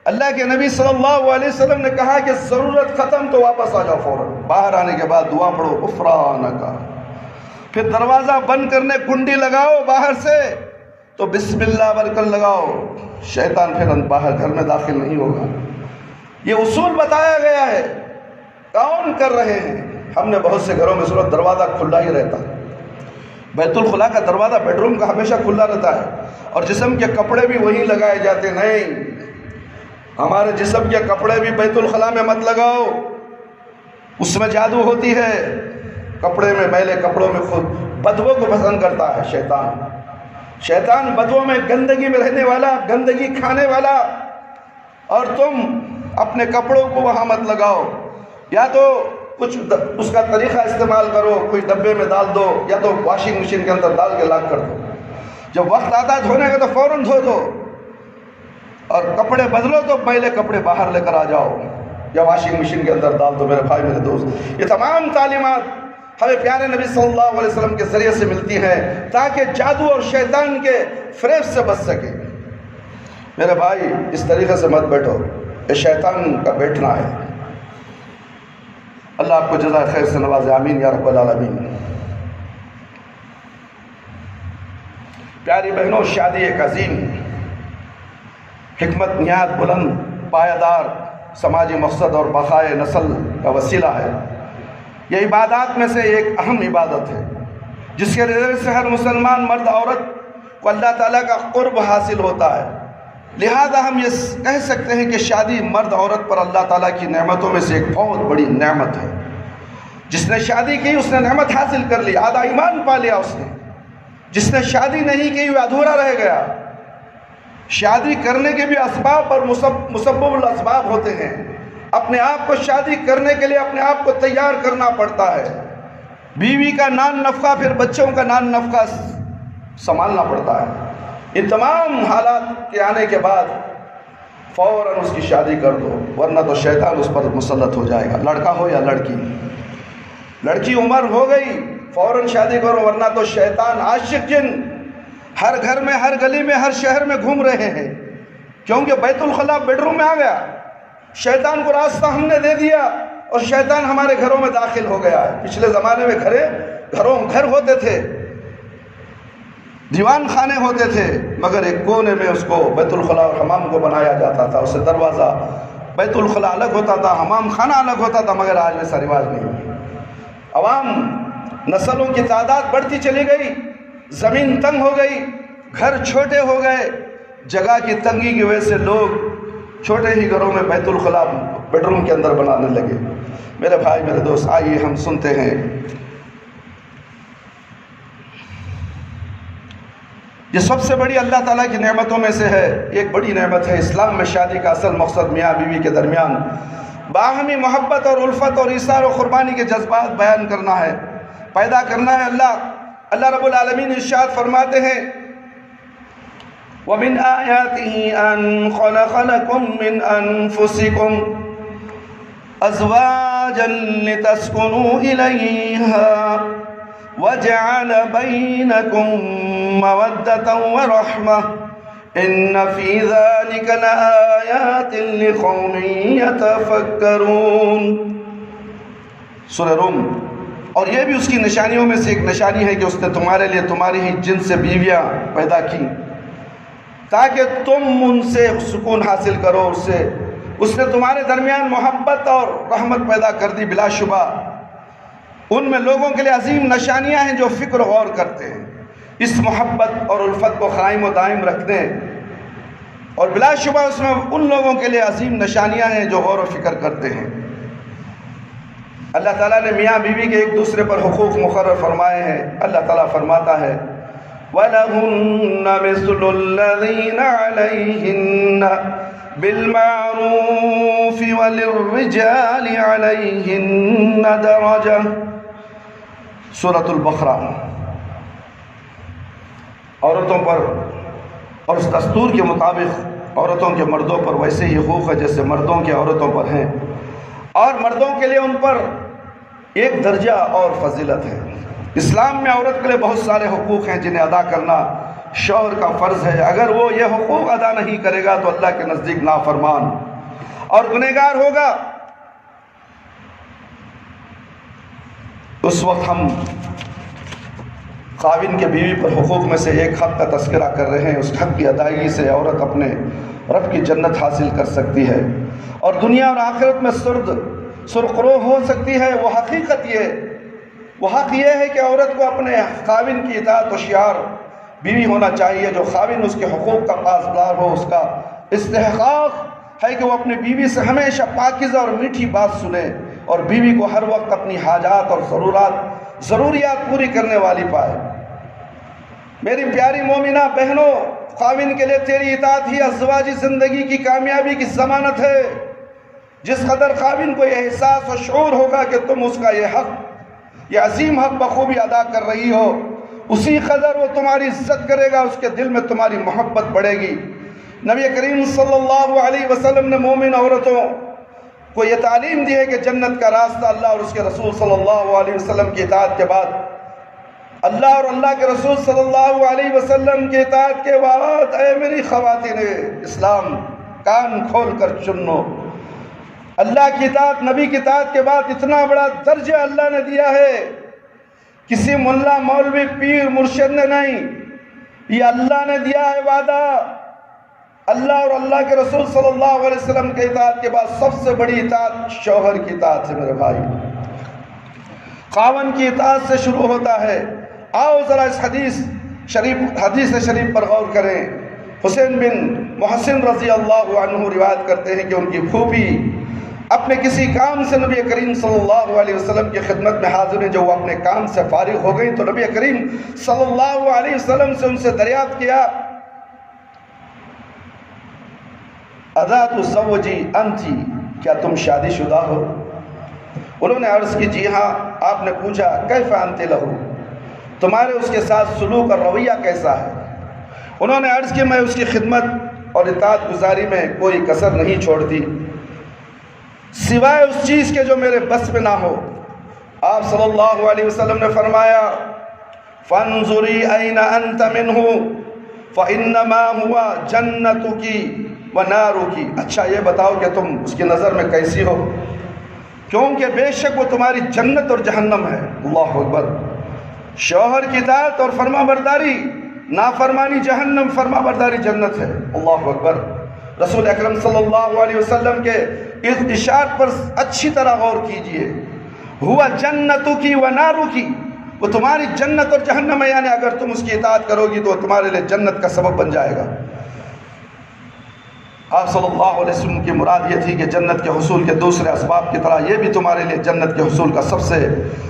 اللہ کے نبی صلی اللہ علیہ وسلم نے کہا کہ ضرورت ختم تو واپس آ جاؤ فوراً، باہر آنے کے بعد دعا پڑھو غفرانک، پھر دروازہ بند کرنے کنڈی لگاؤ باہر سے تو بسم اللہ بول کر لگاؤ، شیطان پھر باہر گھر میں داخل نہیں ہوگا۔ یہ اصول بتایا گیا ہے، کون کر رہے ہیں؟ ہم نے بہت سے گھروں میں صرف دروازہ کھلا ہی رہتا ہے، بیت الخلاء کا دروازہ بیڈ روم کا ہمیشہ کھلا رہتا ہے، اور جسم کے کپڑے بھی وہیں لگائے جاتے۔ نہیں، ہمارے جسم کے کپڑے بھی بیت الخلاء میں مت لگاؤ، اس میں جادو ہوتی ہے۔ کپڑے میں، میلے کپڑوں میں خود بدبو کو پسند کرتا ہے شیطان بدبو میں، گندگی میں رہنے والا، گندگی کھانے والا، اور تم اپنے کپڑوں کو وہاں مت لگاؤ، یا تو کچھ اس کا طریقہ استعمال کرو، کوئی ڈبے میں ڈال دو، یا تو واشنگ مشین کے اندر ڈال کے لاک کر دو، جب وقت آتا ہے دھونے کا تو فوراً دھو دو، اور کپڑے بدلو تو پہلے کپڑے باہر لے کر آ جاؤ یا واشنگ مشین کے اندر ڈال دو۔ میرے بھائی، میرے دوست، یہ تمام تعلیمات ہمیں پیارے نبی صلی اللہ علیہ وسلم کے ذریعے سے ملتی ہیں تاکہ جادو اور شیطان کے فریب سے بچ سکے۔ میرے بھائی، اس طریقے سے مت بیٹھو، یہ شیطان کا بیٹھنا ہے۔ اللہ آپ کو جزائے خیر سے نوازے، آمین یا رب العالمین۔ پیاری بہنوں، شادی ایک عظیم، حکمت نہایت بلند، پائیدار سماجی مقصد اور بقائے نسل کا وسیلہ ہے۔ یہ عبادات میں سے ایک اہم عبادت ہے جس کے ذریعے سے ہر مسلمان مرد عورت کو اللہ تعالیٰ کا قرب حاصل ہوتا ہے۔ لہذا ہم یہ کہہ سکتے ہیں کہ شادی مرد عورت پر اللہ تعالیٰ کی نعمتوں میں سے ایک بہت بڑی نعمت ہے۔ جس نے شادی کی اس نے نعمت حاصل کر لی، آدھا ایمان پا لیا اس نے۔ جس نے شادی نہیں کی وہ ادھورا رہ گیا۔ شادی کرنے کے بھی اسباب اور مسبب الاسباب ہوتے ہیں۔ اپنے آپ کو شادی کرنے کے لیے اپنے آپ کو تیار کرنا پڑتا ہے۔ بیوی کا نان نفقہ، پھر بچوں کا نان نفقہ سنبھالنا پڑتا ہے۔ ان تمام حالات کے آنے کے بعد فوراً اس کی شادی کر دو، ورنہ تو شیطان اس پر مسلط ہو جائے گا، لڑکا ہو یا لڑکی۔ لڑکی عمر ہو گئی فوراً شادی کرو، ورنہ تو شیطان عاشق جن ہر گھر میں، ہر گلی میں، ہر شہر میں گھوم رہے ہیں، کیونکہ بیت الخلاء بیڈ روم میں آ گیا۔ شیطان کو راستہ ہم نے دے دیا اور شیطان ہمارے گھروں میں داخل ہو گیا ہے۔ پچھلے زمانے میں گھر ہوتے تھے، دیوان خانے ہوتے تھے، مگر ایک کونے میں اس کو بیت الخلاء اور حمام کو بنایا جاتا تھا۔ اس سے دروازہ بیت الخلاء الگ ہوتا تھا، حمام خانہ الگ ہوتا تھا، مگر آج ویسا رواج نہیں۔ عوام نسلوں کی تعداد بڑھتی چلی گئی، زمین تنگ ہو گئی، گھر چھوٹے ہو گئے۔ جگہ کی تنگی کی وجہ سے لوگ چھوٹے ہی گھروں میں بیت الخلاء بیڈ روم کے اندر بنانے لگے۔ میرے بھائی، میرے دوست، آئیے ہم سنتے ہیں یہ سب سے بڑی اللہ تعالیٰ کی نعمتوں میں سے ہے، ایک بڑی نعمت ہے۔ اسلام میں شادی کا اصل مقصد میاں بیوی کے درمیان باہمی محبت اور الفت اور ایثار و قربانی کے جذبات بیان کرنا ہے، پیدا کرنا ہے۔ اللہ رب العالمین ارشاد فرماتے ہیں وَمِنْ آيَاتِهِ أَنْ خَلَقَ لَكُم مِّنْ أَنفُسِكُمْ أَزْوَاجًا لِتَسْكُنُوا إِلَيْهَا وَجَعَلَ بَيْنَكُم مَّوَدَّةً وَرَحْمَةً إِنَّ فِي ذَلِكَ لَآيَاتٍ لِقَوْمٍ يَتَفَكَّرُونَ۔ سورہ روم۔ اور یہ بھی اس کی نشانیوں میں سے ایک نشانی ہے کہ اس نے تمہارے لیے تمہاری ہی جن سے بیویاں پیدا کی تاکہ تم ان سے سکون حاصل کرو۔ اس نے تمہارے درمیان محبت اور رحمت پیدا کر دی۔ بلا شبہ ان میں لوگوں کے لیے عظیم نشانیاں ہیں جو فکر و غور کرتے ہیں، اس محبت اور الفت کو قائم و دائم رکھنے، اور بلا شبہ اس میں ان لوگوں کے لیے عظیم نشانیاں ہیں جو غور و فکر کرتے ہیں۔ اللہ تعالیٰ نے میاں بیوی کے ایک دوسرے پر حقوق مقرر فرمائے ہیں۔ اللہ تعالیٰ فرماتا ہے وَلَهُنَّ مِثْلُ الَّذِينَ عَلَيْهِنَّ بِالْمَعْرُوفِ وَلِلرِّجَالِ عَلَيْهِنَّ دَرَجَةٌ۔ سورۃ البقرہ۔ عورتوں پر اور اس دستور کے مطابق عورتوں کے مردوں پر ویسے ہی حقوق ہے جیسے مردوں کے عورتوں پر ہیں، اور مردوں کے لیے ان پر ایک درجہ اور فضیلت ہے۔ اسلام میں عورت کے لیے بہت سارے حقوق ہیں جنہیں ادا کرنا شوہر کا فرض ہے۔ اگر وہ یہ حقوق ادا نہیں کرے گا تو اللہ کے نزدیک نافرمان اور گنہگار ہوگا۔ اس وقت ہم خاوند کے بیوی پر حقوق میں سے ایک حق کا تذکرہ کر رہے ہیں۔ اس حق کی ادائیگی سے عورت اپنے رب کی جنت حاصل کر سکتی ہے اور دنیا اور آخرت میں سرخرو ہو سکتی ہے۔ وہ حق یہ ہے کہ عورت کو اپنے خاوند کی اطاعت و شعار بیوی ہونا چاہیے۔ جو خاوند اس کے حقوق کا پاسدار ہو، اس کا استحقاق ہے کہ وہ اپنے بیوی سے ہمیشہ پاکیزہ اور میٹھی بات سنے اور بیوی کو ہر وقت اپنی حاجات اور ضروریات پوری کرنے والی پائے۔ میری پیاری مومنہ بہنوں، خاوند کے لیے تیری اطاعت ہی ازدواجی زندگی کی کامیابی کی ضمانت ہے۔ جس قدر خاوند کو یہ احساس و شعور ہوگا کہ تم اس کا یہ عظیم حق بخوبی ادا کر رہی ہو، اسی قدر وہ تمہاری عزت کرے گا، اس کے دل میں تمہاری محبت بڑھے گی۔ نبی کریم صلی اللہ علیہ وسلم نے مومن عورتوں کو یہ تعلیم دی ہے کہ جنت کا راستہ اللہ اور اس کے رسول صلی اللہ علیہ وسلم کی اطاعت کے بعد، اللہ اور اللہ کے رسول صلی اللہ علیہ وسلم کی اطاعت کے بعد، اے میری خواتین اسلام کان کھول کر سنو، اللہ کی اطاعت، نبی کی اطاعت کے بعد اتنا بڑا درجہ اللہ نے دیا ہے، کسی ملا مولوی پیر مرشد نے نہیں، یہ اللہ نے دیا ہے وعدہ۔ اللہ اور اللہ کے رسول صلی اللہ علیہ وسلم کی اطاعت کے بعد سب سے بڑی اطاعت شوہر کی اطاعت ہے۔ میرے بھائی، خاوند کی اطاعت سے شروع ہوتا ہے۔ آؤ ذرا اس حدیث شریف پر غور کریں۔ حسین بن محسن رضی اللہ عنہ روایت کرتے ہیں کہ ان کی پھوپھی اپنے کسی کام سے نبی کریم صلی اللہ علیہ وسلم کی خدمت میں حاضر ہیں. جو وہ اپنے کام سے فارغ ہو گئی تو نبی کریم صلی اللہ علیہ وسلم سے ان سے دریافت کیا اذات الزوجی انتی، کیا تم شادی شدہ ہو؟ انہوں نے عرض کی جی ہاں. آپ نے پوچھا کیف انت لہو، تمہارے اس کے ساتھ سلوک اور رویہ کیسا ہے؟ انہوں نے عرض کی میں اس کی خدمت اور اطاعت گزاری میں کوئی کسر نہیں چھوڑتی سوائے اس چیز کے جو میرے بس میں نہ ہو. آپ صلی اللہ علیہ وسلم نے فرمایا فانظری این انت منہ فانما ہوا جنتک ونارک، اچھا یہ بتاؤ کہ تم اس کی نظر میں کیسی ہو، کیونکہ بے شک وہ تمہاری جنت اور جہنم ہے. اللہ اکبر. شوہر کی اطاعت اور فرما برداری نافرمانی جہنم، فرما برداری جنت ہے. اللہ اکبر. رسول اکرم صلی اللہ علیہ وسلم کے اس اشارت پر اچھی طرح غور کیجئے. ہوا جنتکی ونارکی، وہ تمہاری جنت اور جہنم ہے، یعنی اگر تم اس کی اطاعت کرو گی تو تمہارے لئے جنت کا سبب بن جائے گا. آپ صلی اللہ علیہ وسلم کی مراد یہ تھی کہ جنت کے حصول کے دوسرے اسباب کی طرح یہ بھی تمہارے لیے جنت کے حصول کا سب سے،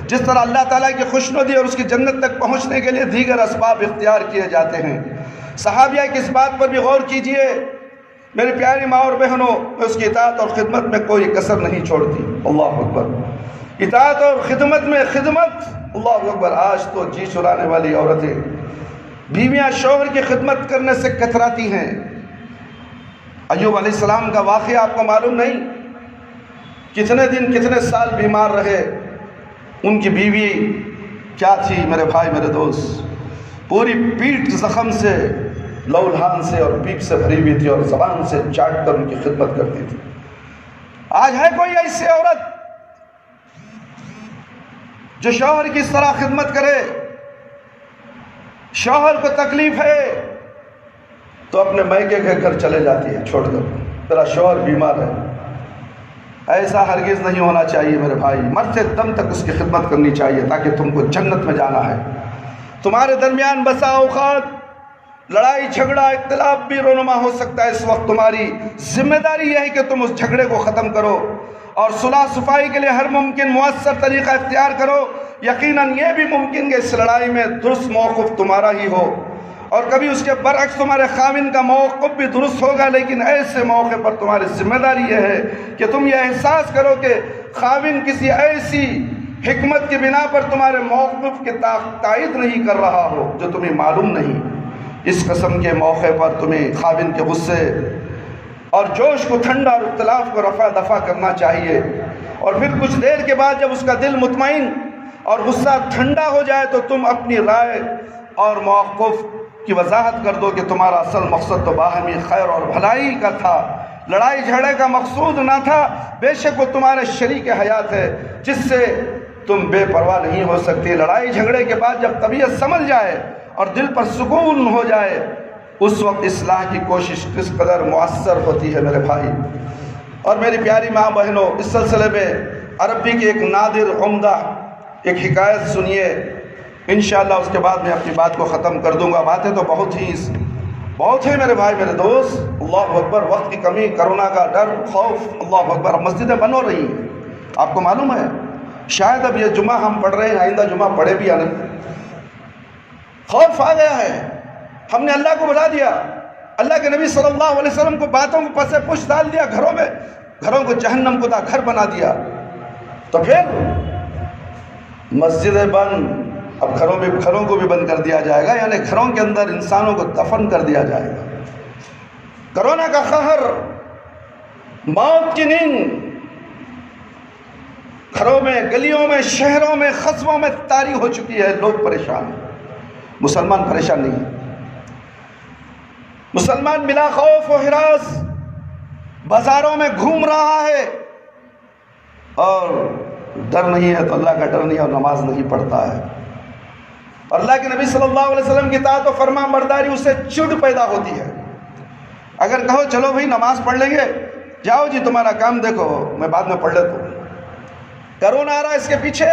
جس طرح اللہ تعالیٰ کی خوشنودی اور اس کی جنت تک پہنچنے کے لیے دیگر اسباب اختیار کیے جاتے ہیں. صحابیہ کی اس بات پر بھی غور کیجئے. میری پیاری ماں اور بہنوں، میں اس کی اطاعت اور خدمت میں کوئی کسر نہیں چھوڑتی. اللہ اکبر. اطاعت اور خدمت میں خدمت، اللہ اکبر. آج تو جی چرانے والی عورتیں، بیویاں شوہر کی خدمت کرنے سے کتراتی ہیں. ایوب علیہ السلام کا واقعہ آپ کو معلوم نہیں؟ کتنے دن کتنے سال بیمار رہے. ان کی بیوی کیا تھی میرے بھائی میرے دوست؟ پوری پیٹھ زخم سے، لولہان سے اور پیپ سے بھری ہوئی تھی اور زبان سے چاٹ کر ان کی خدمت کرتی تھی. آج ہے کوئی ایسی عورت جو شوہر کی اس طرح خدمت کرے؟ شوہر کو تکلیف ہے تو اپنے میکے کے گھر چلے جاتی ہے چھوڑ کر، تیرا شوہر بیمار ہے. ایسا ہرگز نہیں ہونا چاہیے میرے بھائی. مرتے دم تک اس کی خدمت کرنی چاہیے تاکہ تم کو جنت میں جانا ہے. تمہارے درمیان بسا اوقات لڑائی جھگڑا اختلاف بھی رونما ہو سکتا ہے. اس وقت تمہاری ذمہ داری یہ ہے کہ تم اس جھگڑے کو ختم کرو اور صلح صفائی کے لیے ہر ممکن مؤثر طریقہ اختیار کرو. یقیناً یہ بھی ممکن کہ اس لڑائی میں درست موقف تمہارا ہی ہو اور کبھی اس کے برعکس تمہارے خاوند کا موقف بھی درست ہوگا. لیکن ایسے موقع پر تمہاری ذمہ داری یہ ہے کہ تم یہ احساس کرو کہ خاوند کسی ایسی حکمت کی بنا پر تمہارے موقف کی تائید نہیں کر رہا ہو جو تمہیں معلوم نہیں. اس قسم کے موقع پر تمہیں خاوند کے غصے اور جوش کو ٹھنڈا اور اختلاف کو رفع دفع کرنا چاہیے. اور پھر کچھ دیر کے بعد جب اس کا دل مطمئن اور غصہ ٹھنڈا ہو جائے تو تم اپنی رائے اور موقف کی وضاحت کر دو کہ تمہارا اصل مقصد تو باہمی خیر اور بھلائی کا تھا، لڑائی جھگڑے کا مقصود نہ تھا. بے شک وہ تمہارے شریک حیات ہے جس سے تم بے پرواہ نہیں ہو سکتی. لڑائی جھگڑے کے بعد جب طبیعت سنبھل جائے اور دل پر سکون ہو جائے اس وقت اصلاح کی کوشش کس قدر مؤثر ہوتی ہے میرے بھائی اور میری پیاری ماں بہنوں. اس سلسلے میں عربی کی ایک نادر عمدہ ایک حکایت سنیے. انشاءاللہ اس کے بعد میں اپنی بات کو ختم کر دوں گا. باتیں تو بہت ہیں میرے بھائی میرے دوست. اللہ اکبر. وقت کی کمی، کرونا کا ڈر، خوف. اللہ اکبر. اب مسجدیں بند ہو رہی ہیں. آپ کو معلوم ہے شاید اب یہ جمعہ ہم پڑھ رہے ہیں آئندہ جمعہ پڑھے بھی یا نہیں. خوف آ گیا ہے. ہم نے اللہ کو بلا دیا، اللہ کے نبی صلی اللہ علیہ وسلم کو باتوں کو پس پش ڈال دیا. گھروں کو جہنم کو گھر بنا دیا. تو پھر مسجدیں بند، اب گھروں کو بھی بند کر دیا جائے گا، یعنی گھروں کے اندر انسانوں کو دفن کر دیا جائے گا. کرونا کا قہر، موت کی نیند گھروں میں، گلیوں میں، شہروں میں، قصبوں میں طاری ہو چکی ہے. لوگ پریشان ہیں. مسلمان پریشان نہیں ہے. مسلمان بلا خوف و ہراس بازاروں میں گھوم رہا ہے اور ڈر نہیں ہے تو اللہ کا ڈر نہیں ہے اور نماز نہیں پڑھتا ہے. اور اللہ کے نبی صلی اللہ علیہ وسلم کی اطاعت و فرما برداری اس سے چڑ پیدا ہوتی ہے. اگر کہو چلو بھائی نماز پڑھ لیں گے، جاؤ جی تمہارا کام دیکھو، میں بعد میں پڑھ لیتا ہوں. کرونا آ رہا ہے اس کے پیچھے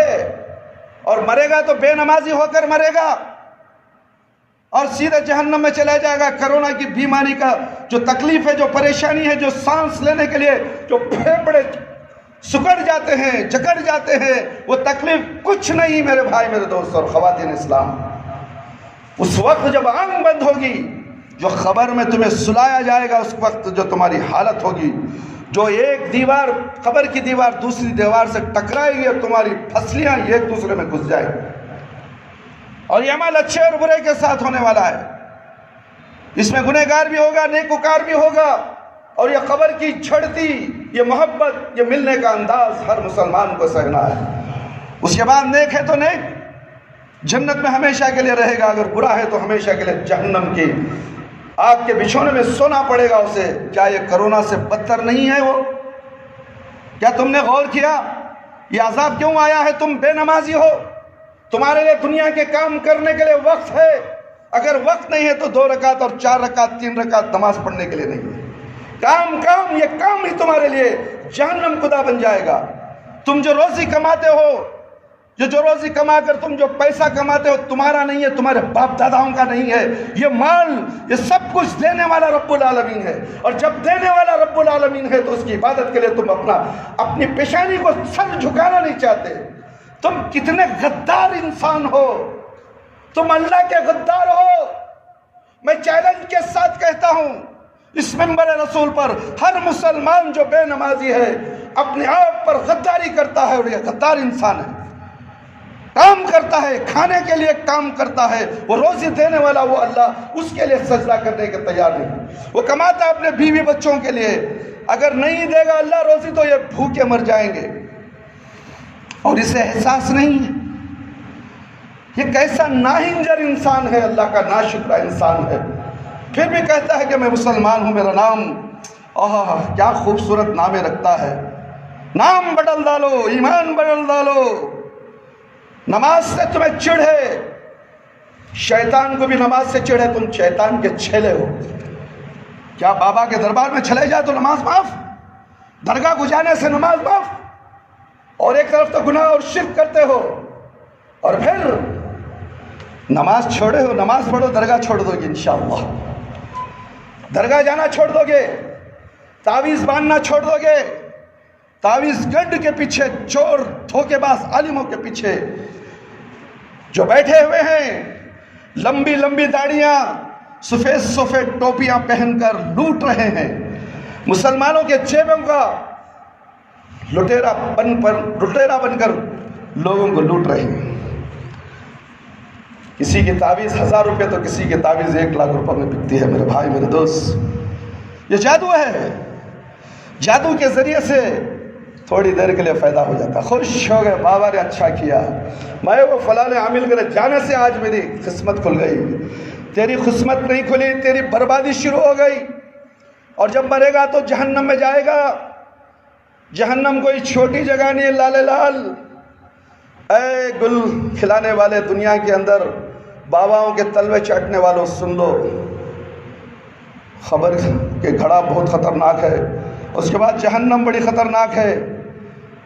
اور مرے گا تو بے نمازی ہو کر مرے گا. اور سیدھے جہنم میں چلا جائے گا۔ کرونا کی بیماری کا جو تکلیف ہے، جو پریشانی ہے، جو سانس لینے کے لیے جو پھیپھڑے سکڑ جاتے ہیں، جکڑ جاتے ہیں، وہ تکلیف کچھ نہیں میرے بھائی میرے دوست اور خواتین اسلام۔ اس وقت جب آنکھ بند ہوگی، جو خبر میں تمہیں سلایا جائے گا، اس وقت جو تمہاری حالت ہوگی، جو ایک دیوار، خبر کی دیوار دوسری دیوار سے ٹکرائے گی اور تمہاری پھسلیاں ایک دوسرے میں گھس جائیں گی، اور یہ عمل اچھے اور برے کے ساتھ ہونے والا ہے۔ اس میں گنہگار بھی ہوگا، نیکوکار بھی ہوگا، اور یہ خبر کی جھڑتی، یہ محبت، یہ ملنے کا انداز ہر مسلمان کو سہنا ہے۔ اس کے بعد نیک ہے تو نیک جنت میں ہمیشہ کے لیے رہے گا، اگر برا ہے تو ہمیشہ کے لیے جہنم کی آگ کے بچھونے میں سونا پڑے گا اسے۔ کیا یہ کرونا سے بدتر نہیں ہے وہ؟ کیا تم نے غور کیا یہ عذاب کیوں آیا ہے؟ تم بے نمازی ہو، تمہارے لیے دنیا کے کام کرنے کے لیے وقت ہے، اگر وقت نہیں ہے تو 2 رکعت اور 4 رکعت 3 رکعت نماز پڑھنے کے لیے نہیں ہے۔ کام یہ کام ہی تمہارے لیے جہنم کدا بن جائے گا۔ تم جو روزی کماتے ہو، جو روزی کما کر تم جو پیسہ کماتے ہو، تمہارا نہیں ہے، تمہارے باپ داداؤں کا نہیں ہے۔ یہ مال، یہ سب کچھ دینے والا رب العالمین ہے، اور جب دینے والا رب العالمین ہے تو اس کی عبادت کے لیے تم اپنی پیشانی کو سر جھکانا نہیں چاہتے۔ تم کتنے غدار انسان ہو، تم اللہ کے غدار ہو۔ میں چیلنج کے ساتھ کہتا ہوں اس منبر رسول پر، ہر مسلمان جو بے نمازی ہے اپنے آپ پر غداری کرتا ہے، اور یہ غدار انسان ہے۔ کام کرتا ہے، کھانے کے لیے کام کرتا ہے، وہ روزی دینے والا وہ اللہ، اس کے لیے سجدہ کرنے کے تیار نہیں۔ وہ کماتا ہے اپنے بیوی بچوں کے لیے، اگر نہیں دے گا اللہ روزی تو یہ بھوکے مر جائیں گے، اور اسے احساس نہیں ہے۔ یہ کیسا ناہنجر انسان ہے، اللہ کا ناشکرہ انسان ہے، پھر بھی کہتا ہے کہ میں مسلمان ہوں، میرا نام کیا خوبصورت نامے رکھتا ہے۔ نام بدل ڈالو، ایمان بدل ڈالو۔ نماز سے تمہیں چڑھ ہے، شیطان کو بھی نماز سے چڑھ ہے، تم شیطان کے چھیلے ہو۔ کیا بابا کے دربار میں چلے جائے تو نماز معاف، درگاہ کو جانے سے نماز معاف، اور ایک طرف تو گناہ اور شرک کرتے ہو، اور پھر نماز چھوڑے ہو۔ نماز پڑھو، درگاہ چھوڑ دو گے انشاءاللہ، درگاہ جانا چھوڑ دو گے، تعویذ باندھنا چھوڑ دو گے، تعویذ گنڈ کے پیچھے، چور دھوکے باز عالموں کے پیچھے جو بیٹھے ہوئے ہیں، لمبی لمبی داڑیاں، سفید سفید ٹوپیاں پہن کر لوٹ رہے ہیں، مسلمانوں کے جیبوں کا لٹیرا بن کر لوگوں کو لوٹ رہے ہیں۔ کسی کی تعویذ 1000 روپے تو کسی کی تعویذ 1 لاکھ روپے میں بکتی ہے میرے بھائی میرے دوست۔ یہ جادو ہے، جادو کے ذریعے سے تھوڑی دیر کے لیے فائدہ ہو جاتا، خوش ہو گئے، بابا نے اچھا کیا، میں وہ فلاں عامل کے جانے سے آج میری قسمت کھل گئی۔ تیری قسمت نہیں کھلی، تیری بربادی شروع ہو گئی، اور جب مرے گا تو جہنم میں جائے گا۔ جہنم کوئی چھوٹی جگہ نہیں ہے لال لال۔ اے گل کھلانے والے دنیا کے اندر، باباؤں کے تلوے چاٹنے والوں، سن لو، خبر کہ گھڑا بہت خطرناک ہے، اس کے بعد جہنم بڑی خطرناک ہے۔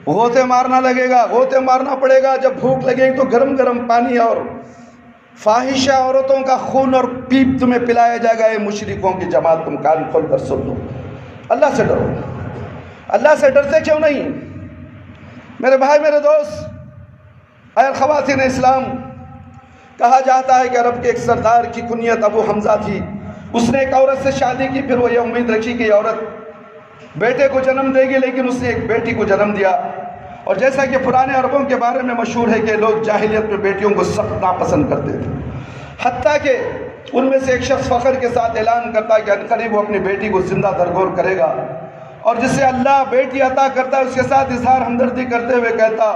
غوطے مارنا لگے گا، غوطے مارنا پڑے گا، جب بھوک لگے گی تو گرم گرم پانی اور فاحشہ عورتوں کا خون اور پیپ تمہیں پلایا جائے گا۔ اے مشرکوں کی جماعت، تم کان کھول کر سن لو، اللہ سے ڈرو۔ اللہ سے ڈرتے کیوں نہیں میرے بھائی میرے دوست؟ اے خواتین اسلام، کہا جاتا ہے کہ عرب کے ایک سردار کی کنیت ابو حمزہ تھی، اس نے ایک عورت سے شادی کی، پھر وہ یہ امید رکھی کہ یہ عورت بیٹے کو جنم دے گی، لیکن اس نے ایک بیٹی کو جنم دیا۔ اور جیسا کہ پرانے عربوں کے بارے میں مشہور ہے کہ لوگ جاہلیت میں بیٹیوں کو سخت ناپسند کرتے تھے، حتیٰ کہ ان میں سے ایک شخص فخر کے ساتھ اعلان کرتا کہ عنقریب وہ اپنی بیٹی کو زندہ درگور کرے گا، اور جسے اللہ بیٹی عطا کرتا ہے اس کے ساتھ اظہار ہمدردی کرتے ہوئے کہتا،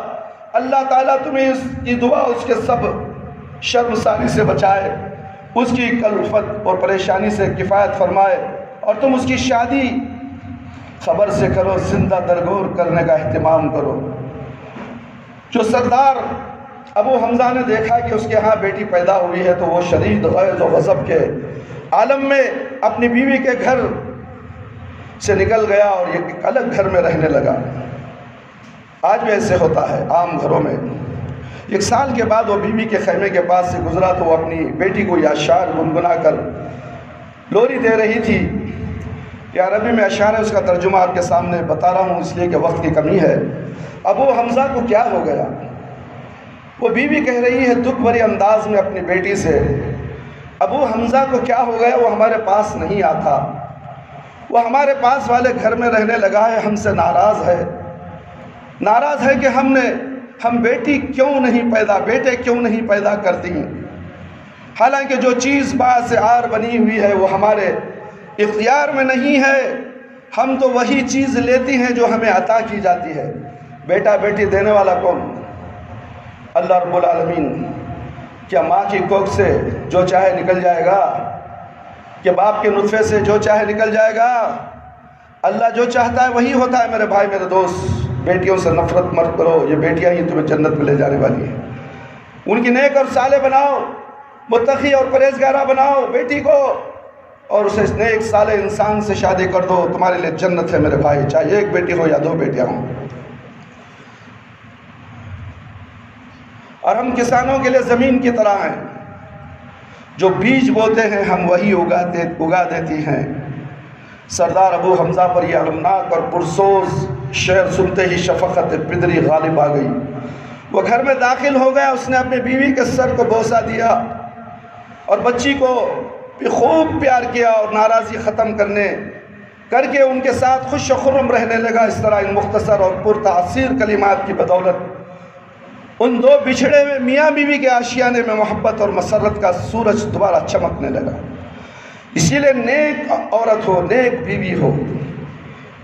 اللہ تعالیٰ تمہیں اس کی دعا اس کے سب شرمساری سے بچائے، اس کی کلفت اور پریشانی سے کفایت فرمائے، اور تم اس کی شادی خبر سے کرو، زندہ درگور کرنے کا اہتمام کرو۔ جو سردار ابو حمزہ نے دیکھا کہ اس کے ہاں بیٹی پیدا ہوئی ہے تو وہ شدید غیظ و غضب کے عالم میں اپنی بیوی کے گھر سے نکل گیا اور ایک الگ گھر میں رہنے لگا۔ آج بھی ایسے ہوتا ہے عام گھروں میں، 1 سال کے بعد وہ بیوی کے خیمے کے پاس سے گزرا تو وہ اپنی بیٹی کو یہ اشعار گنگنا کر لوری دے رہی تھی۔ یا عربی میں اشعار ہے، اس کا ترجمہ آپ کے سامنے بتا رہا ہوں اس لیے کہ وقت کی کمی ہے۔ ابو حمزہ کو کیا ہو گیا؟ وہ بیوی کہہ رہی ہے دکھ بھری انداز میں اپنی بیٹی سے، ابو حمزہ کو کیا ہو گیا؟ وہ ہمارے پاس نہیں آتا، وہ ہمارے پاس والے گھر میں رہنے لگا ہے، ہم سے ناراض ہے کہ ہم بیٹے کیوں نہیں پیدا کرتی، حالانکہ جو چیز باعث عار بنی ہوئی ہے وہ ہمارے اختیار میں نہیں ہے، ہم تو وہی چیز لیتی ہیں جو ہمیں عطا کی جاتی ہے۔ بیٹا بیٹی دینے والا کون؟ اللہ رب العالمین۔ کیا ماں کی کوکھ سے جو چاہے نکل جائے گا؟ کہ باپ کے نطفے سے جو چاہے نکل جائے گا؟ اللہ جو چاہتا ہے وہی ہوتا ہے میرے بھائی میرے دوست۔ بیٹیوں سے نفرت مت کرو، یہ بیٹیاں ہی تمہیں جنت میں لے جانے والی ہیں۔ ان کی نیک اور صالح بناؤ، متقی اور پرہیزگارہ بناؤ بیٹی کو، اور اسے نیک صالح انسان سے شادی کر دو، تمہارے لیے جنت ہے میرے بھائی، چاہے 1 بیٹی ہو یا 2 بیٹیاں ہوں۔ اور ہم کسانوں کے لیے زمین کی طرح ہیں، جو بیج بوتے ہیں ہم وہی اگا دیتی ہیں۔ سردار ابو حمزہ پر یہ المناک اور پرسوز شعر سنتے ہی شفقت پدری غالب آ گئی۔ وہ گھر میں داخل ہو گیا، اس نے اپنی بیوی کے سر کو بوسہ دیا اور بچی کو بھی خوب پیار کیا، اور ناراضی ختم کر کے ان کے ساتھ خوش و خرم رہنے لگا۔ اس طرح ان مختصر اور پرتاثیر کلمات کی بدولت ان 2 بچھڑے ہوئے میاں بیوی کے آشیانے میں محبت اور مسرت کا سورج دوبارہ چمکنے لگا۔ اسی لیے نیک عورت ہو، نیک بیوی ہو،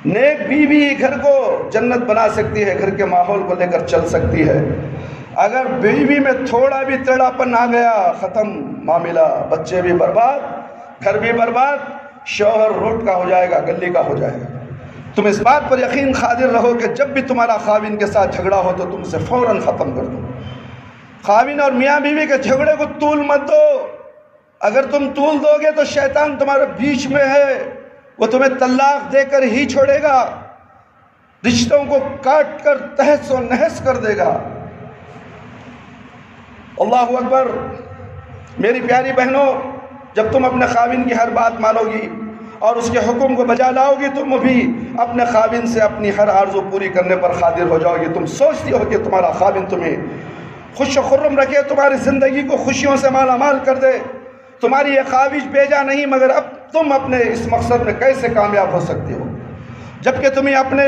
نیک بیوی گھر کو جنت بنا سکتی ہے، گھر کے ماحول کو لے کر چل سکتی ہے۔ اگر بیوی میں تھوڑا بھی ٹیڑھاپن آ گیا، ختم معاملہ، بچے بھی برباد، گھر بھی برباد، شوہر روڈ کا ہو جائے گا، گلی کا ہو جائے گا۔ تم اس بات پر یقین قادر رہو کہ جب بھی تمہارا خاوند کے ساتھ جھگڑا ہو تو تم اسے فوراً ختم کر دو۔ خاوند اور میاں بیوی کے جھگڑے کو طول مت دو، اگر تم طول دو گے تو شیطان تمہارے بیچ میں ہے، وہ تمہیں طلاق دے کر ہی چھوڑے گا، رشتوں کو کاٹ کر تہس و نہس کر دے گا۔ اللہ اکبر۔ میری پیاری بہنوں، جب تم اپنے خاوند کی ہر بات مانو گی اور اس کے حکم کو بجا لاؤ گی، تم بھی اپنے خاوند سے اپنی ہر آرزو پوری کرنے پر قادر ہو جاؤ گی۔ تم سوچتی ہو کہ تمہارا خاوند تمہیں خوش و خرم رکھے، تمہاری زندگی کو خوشیوں سے مالا مال کر دے، تمہاری یہ خواہش بیجا نہیں، مگر اب تم اپنے اس مقصد میں کیسے کامیاب ہو سکتی ہو؟ جبکہ تمہیں اپنے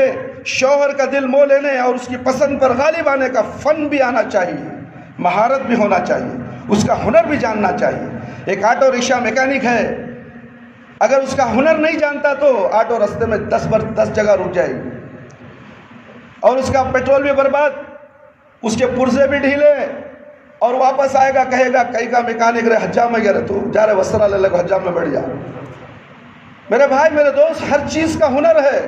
شوہر کا دل مو لینے اور اس کی پسند پر غالب آنے کا فن بھی آنا چاہیے، مہارت بھی ہونا چاہیے، اس کا ہنر بھی جاننا چاہیے۔ ایک آٹو رکشہ میکینک ہے، اگر اس کا ہنر نہیں جانتا تو آٹو رستے میں 10 جگہ رک جائے گی اور اس کا پیٹرول بھی برباد، اس کے پرزے بھی ڈھیلے، اور واپس آئے گا کہے گا کئی کا میکینک رہے حجام میں گیا، تو جا رہے وسرا لے لگا حجام میں بڑھ جا۔ میرے بھائی میرے دوست، ہر چیز کا ہنر ہے۔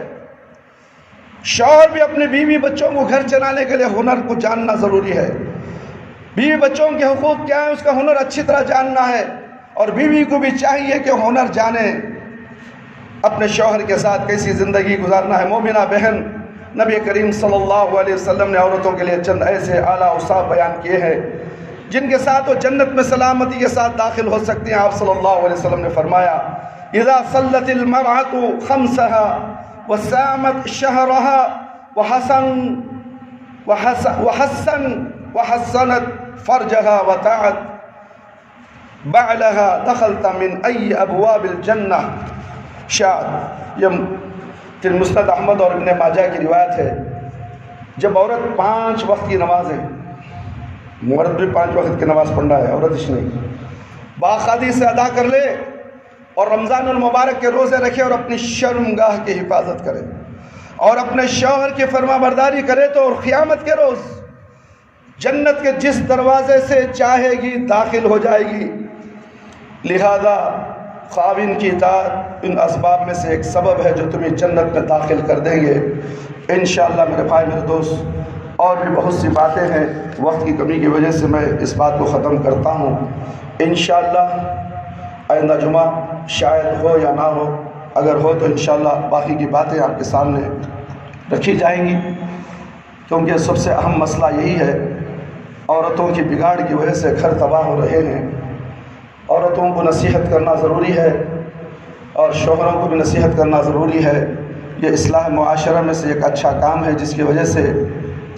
شوہر بھی اپنے بیوی بچوں کو گھر چلانے کے لیے ہنر کو جاننا ضروری ہے۔ بیوی بچوں کے حقوق کیا ہے اس کا ہنر اچھی طرح جاننا ہے، اور بیوی کو بھی چاہیے کہ ہنر جانے اپنے شوہر کے ساتھ کیسی زندگی گزارنا ہے۔ مومنہ بہن، نبی کریم صلی اللہ علیہ وسلم نے عورتوں کے لیے چند ایسے اعلیٰ اوصاف بیان کیے ہیں جن کے ساتھ وہ جنت میں سلامتی کے ساتھ داخل ہو سکتی ہیں۔ آپ صلی اللہ علیہ وسلم نے فرمایا، اذا صلت المرأة خمسها وصامت شهرها وحسنت فرجها وطاعت بعلها دخلت من ای ابواب الجنہ۔ شاید یہ مسند احمد اور ابن ماجہ کی روایت ہے۔ جب عورت 5 وقت کی نمازیں، مرد بھی 5 وقت کی نماز پڑھنا ہے، عورت اس نہیں، باخادی سے ادا کر لے اور رمضان المبارک کے روزے رکھے اور اپنی شرمگاہ کی حفاظت کرے اور اپنے شوہر کی فرما برداری کرے تو اور قیامت کے روز جنت کے جس دروازے سے چاہے گی داخل ہو جائے گی۔ لہذا خاوند کی اطاعت ان اسباب میں سے ایک سبب ہے جو تمہیں جنت میں داخل کر دیں گے انشاءاللہ۔ میرے بھائی میرے دوست، اور بھی بہت سی باتیں ہیں، وقت کی کمی کی وجہ سے میں اس بات کو ختم کرتا ہوں۔ انشاءاللہ آئندہ جمعہ شاید ہو یا نہ ہو، اگر ہو تو انشاءاللہ باقی کی باتیں آپ کے سامنے رکھی جائیں گی، کیونکہ سب سے اہم مسئلہ یہی ہے عورتوں کی بگاڑ کی وجہ سے گھر تباہ ہو رہے ہیں۔ عورتوں کو نصیحت کرنا ضروری ہے اور شوہروں کو بھی نصیحت کرنا ضروری ہے۔ یہ اصلاح معاشرہ میں سے ایک اچھا کام ہے جس کی وجہ سے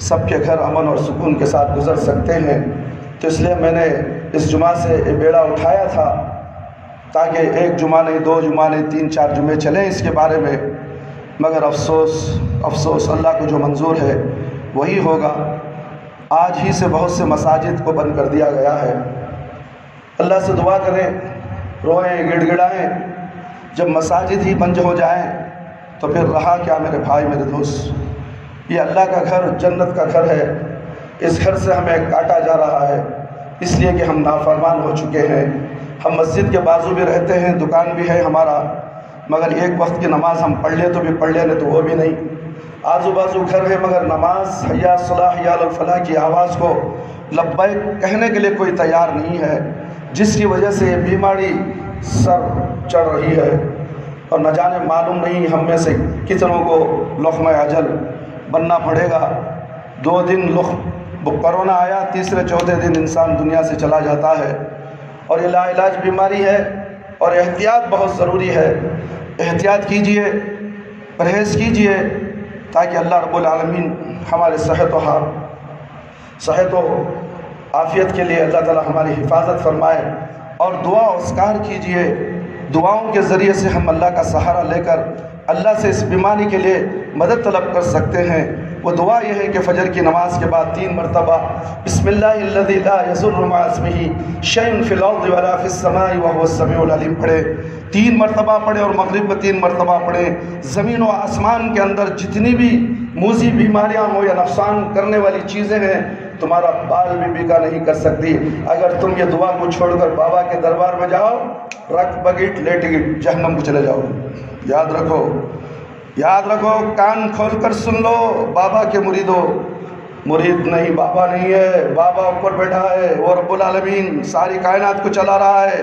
سب کے گھر امن اور سکون کے ساتھ گزر سکتے ہیں۔ تو اس لیے میں نے اس جمعہ سے یہ بیڑا اٹھایا تھا تاکہ ایک جمعہ نہیں، 2 جمعہ نہیں، 3-4 جمعے چلیں اس کے بارے میں، مگر افسوس اللہ کو جو منظور ہے وہی ہوگا۔ آج ہی سے بہت سے مساجد کو بند کر دیا گیا ہے۔ اللہ سے دعا کریں، روئیں، گڑ گڑائیں، جب مساجد ہی بند ہو جائیں تو پھر رہا کیا میرے بھائی، میرے دوست؟ یہ اللہ کا گھر، جنت کا گھر ہے، اس گھر سے ہمیں کاٹا جا رہا ہے اس لیے کہ ہم نافرمان ہو چکے ہیں۔ ہم مسجد کے بازو بھی رہتے ہیں، دکان بھی ہے ہمارا، مگر ایک وقت کی نماز ہم پڑھ لیں تو بھی پڑھ لیں، نہیں تو وہ بھی نہیں۔ آزو بازو گھر ہے مگر نماز، حی الصلاح حی الفلاح کی آواز کو لبیک کہنے کے لیے کوئی تیار نہیں ہے، جس کی وجہ سے یہ بیماری سر چڑھ رہی ہے اور نہ جانے معلوم نہیں ہم میں سے کتنوں کو لقمہ اجل بننا پڑے گا۔ 2 دن کرونا آیا، تیسرے چوتھے دن انسان دنیا سے چلا جاتا ہے، اور یہ لا علاج بیماری ہے اور احتیاط بہت ضروری ہے۔ احتیاط کیجئے، پرہیز کیجئے تاکہ اللہ رب العالمین ہمارے صحت و عافیت کے لیے اللہ تعالی ہماری حفاظت فرمائے۔ اور دعا اذکار کیجئے، دعاؤں کے ذریعے سے ہم اللہ کا سہارا لے کر اللہ سے اس بیماری کے لیے مدد طلب کر سکتے ہیں۔ وہ دعا یہ ہے کہ فجر کی نماز کے بعد 3 مرتبہ بسم اللہ الذی لا یضر مع اسمہ شیء فی الارض ولا فی السماء وهو السمیع العلیم پڑھیں، 3 مرتبہ پڑھیں اور مغرب میں 3 مرتبہ پڑھیں۔ زمین و آسمان کے اندر جتنی بھی موذی بیماریاں ہوں یا نقصان کرنے والی چیزیں ہیں، تمہارا بال بھی بیکا نہیں کر سکتی اگر تم یہ دعا کو چھوڑ کر بابا کے دربار میں جاؤ، رکھ بگٹ لیٹ گٹ جہنم کو چلے جاؤ۔ یاد رکھو، کان کھول کر سن لو، بابا کے مرید نہیں، بابا نہیں ہے، بابا اوپر بیٹھا ہے، وہ رب العالمین ساری کائنات کو چلا رہا ہے۔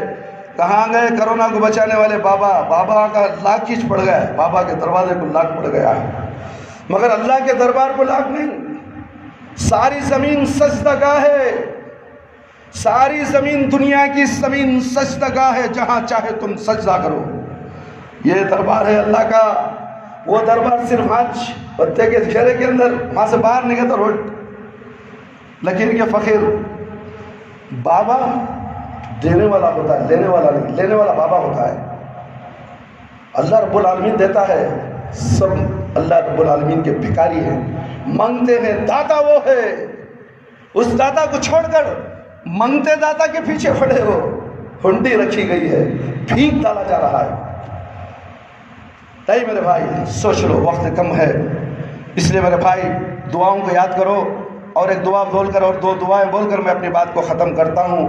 کہاں گئے کرونا کو بچانے والے بابا کا لاک کھینچ پڑ گیا ہے، بابا کے دروازے کو لاک پڑ گیا ہے، مگر اللہ کے دربار کو لاک نہیں۔ ساری زمین سجدہ گاہ ہے، ساری زمین، دنیا کی زمین سجدہ گاہ ہے، جہاں چاہے تم سجدہ کرو۔ یہ دربار ہے اللہ کا، وہ دربار صرف آج پتے کے گھیرے کے اندر وہاں سے باہر نکلے تو روٹ، لیکن یہ فقیر بابا دینے والا ہوتا ہے، لینے والا نہیں، لینے والا بابا ہوتا ہے۔ اللہ رب العالمین دیتا ہے، سب اللہ رب العالمین کے بھکاری ہیں، مانگتے ہیں، داتا وہ ہے۔ اس داتا کو چھوڑ کر منگتے داتا کے پیچھے پڑے ہو، ہنڈی رکھی گئی ہے، بھیک ڈالا جا رہا ہے۔ نہیں میرے بھائی، سوچ لو، وقت کم ہے، اس لیے میرے بھائی دعاؤں کو یاد کرو۔ اور ایک دعا بول کر اور 2 دعائیں بول کر میں اپنی بات کو ختم کرتا ہوں۔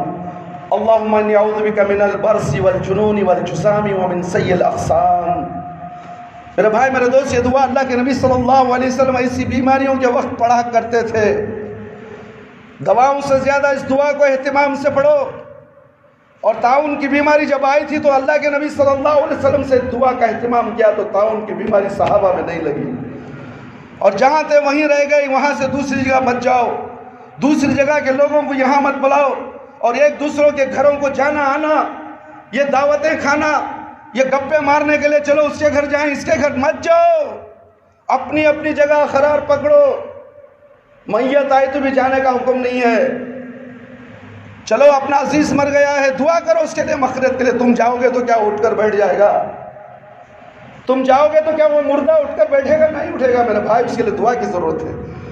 اللہم انی اعوذ بک من البرص والجنون والجذام ومن سیء الاقسام۔ میرے بھائی، میرے دوست، یہ دعا اللہ کے نبی صلی اللہ علیہ وسلم ایسی بیماریوں کے وقت پڑھا کرتے تھے۔ دواؤں سے زیادہ اس دعا کو اہتمام سے پڑھو۔ اور طاعون کی بیماری جب آئی تھی تو اللہ کے نبی صلی اللہ علیہ وسلم سے دعا کا اہتمام کیا تو طاعون کی بیماری صحابہ میں نہیں لگی، اور جہاں تھے وہیں رہ گئی۔ وہاں سے دوسری جگہ مت جاؤ، دوسری جگہ کے لوگوں کو یہاں مت بلاؤ، اور ایک دوسروں کے گھروں کو جانا آنا، یہ دعوتیں کھانا، یہ گپے مارنے کے لیے چلو اس کے گھر جائیں، اس کے گھر مت جاؤ۔ اپنی اپنی جگہ قرار پکڑو۔ میت آئی تو بھی جانے کا حکم نہیں ہے۔ چلو اپنا عزیز مر گیا ہے، دعا کرو اس کے لیے، مغفرت کے لیے۔ تم جاؤ گے تو کیا اٹھ کر بیٹھ جائے گا؟ تم جاؤ گے تو کیا وہ مردہ اٹھ کر بیٹھے گا؟ نہیں اٹھے گا میرے بھائی، اس کے لیے دعا کی ضرورت ہے،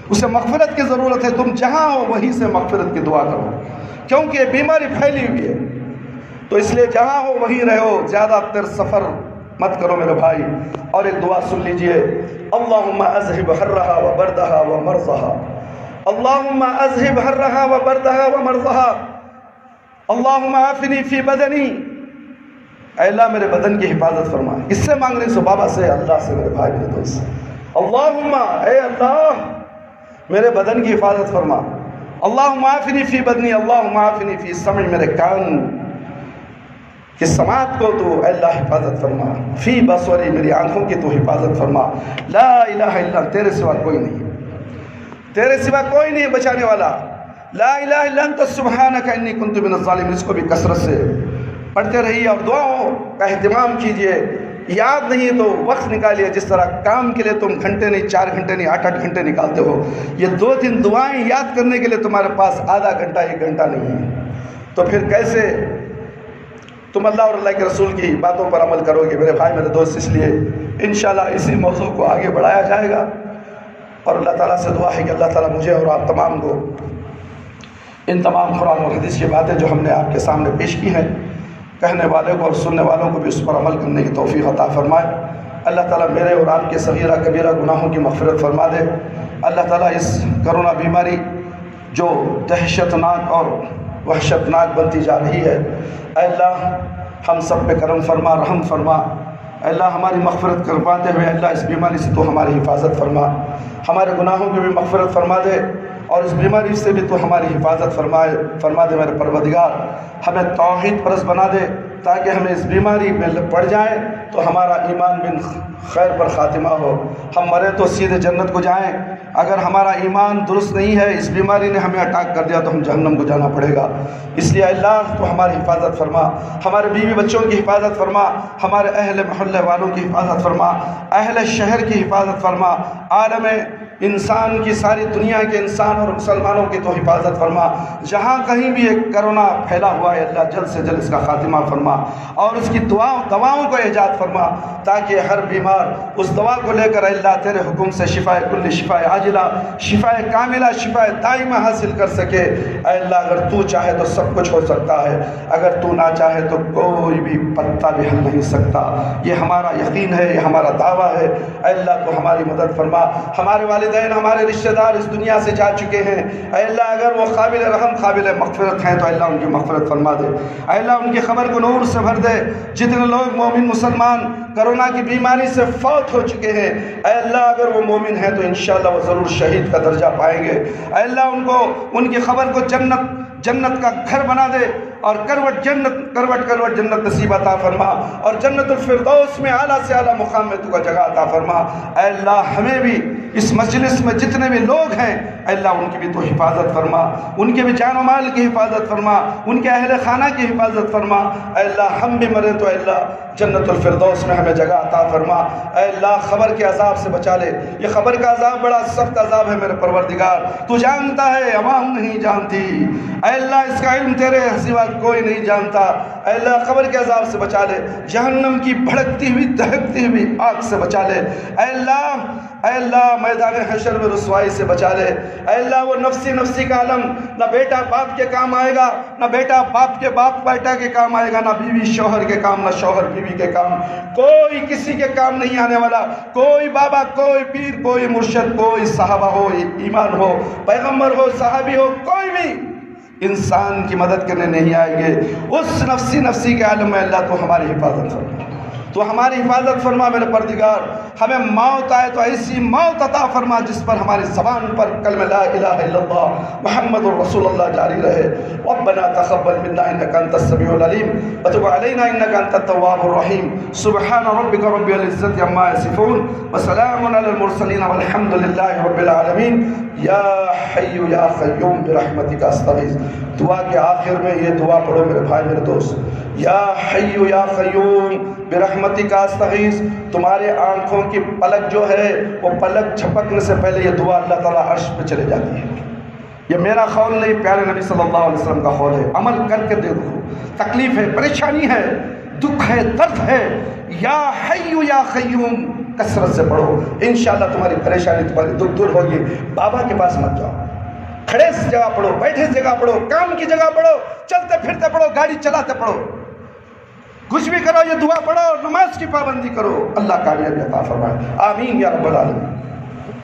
اسے مغفرت کی ضرورت ہے۔ تم جہاں ہو وہیں سے مغفرت کی دعا کرو، کیونکہ یہ بیماری پھیلی ہوئی ہے، تو اس لیے جہاں ہو وہیں رہو، زیادہ تر سفر مت کرو میرے بھائی۔ اور ایک دعا سن لیجئے، اللہم اذہب حرہا و بردہا و مرضہا، اللہم اذہب حرہا و بردہا و مرضہا، اللہم عافنی فی بدنی، اے اللہ میرے بدن کی حفاظت فرما۔ اس سے مانگنے سے بابا سے، اللہ سے میرے بھائی میرے دوست۔ اللہم، اے اللہ میرے بدن کی حفاظت فرما۔ اللہم عافنی فی بدنی، اللہم عافنی فی سمعی، میرے کان کی سماعت کو تو اے اللہ حفاظت فرما، فی بصری، میری آنکھوں کی تو حفاظت فرما۔ لا الہ الا انت، تیرے سوا کوئی نہیں، تیرے سوا کوئی نہیں بچانے والا۔ لا الہ الا انت سبحانک انی کنت من الظالمین، اس کو بھی کثرت سے پڑھتے رہیے اور دعاؤں کا اہتمام کیجیے۔ یاد نہیں تو وقت نکالیے، جس طرح کام کے لیے تم گھنٹے نہیں 4 گھنٹے نہیں 8 گھنٹے نکالتے ہو، یہ 2-3 دعائیں یاد کرنے کے لیے تمہارے پاس آدھا گھنٹہ 1 گھنٹہ نہیں ہے، تو پھر کیسے تم اللہ اور اللہ کے رسول کی باتوں پر عمل کرو گے؟ میرے بھائی میرے دوست، اس لیے انشاءاللہ اسی موضوع کو آگے بڑھایا جائے گا، اور اللہ تعالیٰ سے دعا ہے کہ اللہ تعالیٰ مجھے اور آپ تمام کو ان تمام قرآن اور حدیث کی باتیں جو ہم نے آپ کے سامنے پیش کی ہیں، کہنے والے کو اور سننے والوں کو بھی اس پر عمل کرنے کی توفیق عطا فرمائے۔ اللہ تعالیٰ میرے اور آپ کے صغیرہ کبیرہ گناہوں کی مغفرت فرما دے۔ اللہ تعالیٰ اس کرونا بیماری جو دہشتناک اور وحشتناک بنتی جا رہی ہے، اے اللہ ہم سب پہ کرم فرما، رحم فرما۔ اے اللہ ہماری مغفرت کرواتے ہوئے اللہ اس بیماری سے تو ہماری حفاظت فرما، ہمارے گناہوں کی بھی مغفرت فرما دے، اور اس بیماری سے بھی تو ہماری حفاظت فرما دے۔ میرے پروردگار ہمیں توحید پرست بنا دے، تاکہ ہمیں اس بیماری میں پڑ جائیں تو ہمارا ایمان بن خیر پر خاتمہ ہو، ہم مرے تو سیدھے جنت کو جائیں۔ اگر ہمارا ایمان درست نہیں ہے، اس بیماری نے ہمیں اٹیک کر دیا تو ہم جہنم کو جانا پڑے گا۔ اس لیے اللہ تو ہماری حفاظت فرما، ہمارے بیوی بچوں کی حفاظت فرما، ہمارے اہل محلے والوں کی حفاظت فرما، اہل شہر کی حفاظت فرما، عالم انسان کی ساری دنیا کے انسان اور مسلمانوں کی تو حفاظت فرما۔ جہاں کہیں بھی ایک کرونا پھیلا ہوا ہے اللہ جلد سے جلد اس کا خاتمہ فرما، اور اس کی دواؤں کو ایجاد فرما، تاکہ ہر بیمار اس دوا کو لے کر اللہ تیرے حکم سے شفائے کل، شفائے عاجلہ، شفائے کاملہ، شفائے دائمہ حاصل کر سکے۔ اے اللہ اگر تو چاہے تو سب کچھ ہو سکتا ہے، اگر تو نہ چاہے تو کوئی بھی پتا بھی ہل نہیں سکتا، یہ ہمارا یقین ہے، یہ ہمارا دعویٰ ہے۔ اے اللہ تو ہماری مدد فرما۔ ہمارے والدین، ہمارے رشتہ دار اس دنیا سے جا چکے ہیں، اے اللہ اگر وہ قابل رحم قابل مغفرت ہیں تو اے اللہ ان کی مغفرت فرما دے، اے اللہ ان کی قبر کو نور سے بھر دے۔ جتنے لوگ مومن مسلمان کرونا کی بیماری سے فوت ہو چکے ہیں، اے اللہ اگر وہ مومن ہیں تو انشاءاللہ وہ ضرور شہید کا درجہ پائیں گے۔ اے اللہ ان کی قبر کو جنت کا گھر بنا دے، اور کروٹ جنت نصیب عطا فرما، اور جنت الفردوس میں اعلیٰ سے اعلیٰ مقام میں تو کا جگہ عطا فرما۔ اے اللہ ہمیں بھی اس مجلس میں جتنے بھی لوگ ہیں، اے اللہ ان کی بھی تو حفاظت فرما، ان کے بھی جان و مال کی حفاظت فرما، ان کے اہل خانہ کی حفاظت فرما۔ اے اللہ ہم بھی مرے تو اے اللہ جنت الفردوس میں ہمیں جگہ عطا فرما۔ اے اللہ قبر کے عذاب سے بچا لے، یہ قبر کا عذاب بڑا سخت عذاب ہے میرے پروردگار، تو جانتا ہے، عوام نہیں جانتی۔ اے اللہ اس کا علم تیرے سوا کوئی نہیں جانتا۔ اے اللہ قبر کے عذاب سے بچا لے، جہنم کی بھڑکتی ہوئی دہکتی ہوئی آگ سے بچا لے۔ اے اللہ میدان حشر میں رسوائی سے بچا لے۔ اے اللہ وہ نفسی کا عالم، نہ بیٹا باپ کے کام آئے گا، نہ بیٹا باپ کے باپ بیٹا کے کام آئے گا، نہ بیوی شوہر کے کام، نہ شوہر بیوی کے کام، کوئی کسی کے کام نہیں آنے والا۔ کوئی بابا، کوئی پیر، کوئی مرشد، کوئی صحابہ ہو، ایمان ہو، پیغمبر ہو، صحابی ہو، کوئی بھی انسان کی مدد کرنے نہیں آئیں گے۔ اس نفسی کے عالم میں اللہ تو ہماری حفاظت فرما، تو ہماری حفاظت فرما میرے پروردگار۔ ہمیں موت آئے تو ایسی موت عطا فرما جس پر ہماری زبان پر کلمہ لا الہ الا اللہ محمد الرسول اللہ جاری رہے۔ ربنا تقبل منا انک انت السمیع العلیم وتب علینا انک انت التواب الرحیم۔ سبحان ربک رب العزۃ عما یصفون وسلام علی المرسلین والحمد للہ رب العالمین۔ یا حی یا قیوم برحمتک استغیث۔ دعا کے آخر میں یہ دعا پڑھو میرے بھائی میرے دوست، یا حی یا قیوم برحمتک استغیث۔ تمہارے آنکھوں کی پلک جو ہے وہ پلک جھپکنے سے پہلے یہ دعا اللہ تعالیٰ عرش پہ چلے جاتی ہے۔ یہ میرا قول نہیں، پیارے نبی صلی اللہ علیہ وسلم کا قول ہے۔ عمل کر کے دیکھو، تکلیف ہے، پریشانی ہے، دکھ ہے، درد ہے، یا حی یا قیوم کثرت سے پڑھو، انشاءاللہ تمہاری پریشانی، تمہاری دکھ دور ہوگی۔ بابا کے پاس مت جاؤ، کھڑے سے جگہ پڑھو، بیٹھے سے جگہ پڑھو، کام کی جگہ پڑھو، چلتے پھرتے پڑھو، گاڑی چلاتے پڑھو، کچھ بھی کرو، یہ دعا پڑھو، نماز کی پابندی کرو، اللہ کامیابی عطا فرمائے۔ آمین یا رب العالمین۔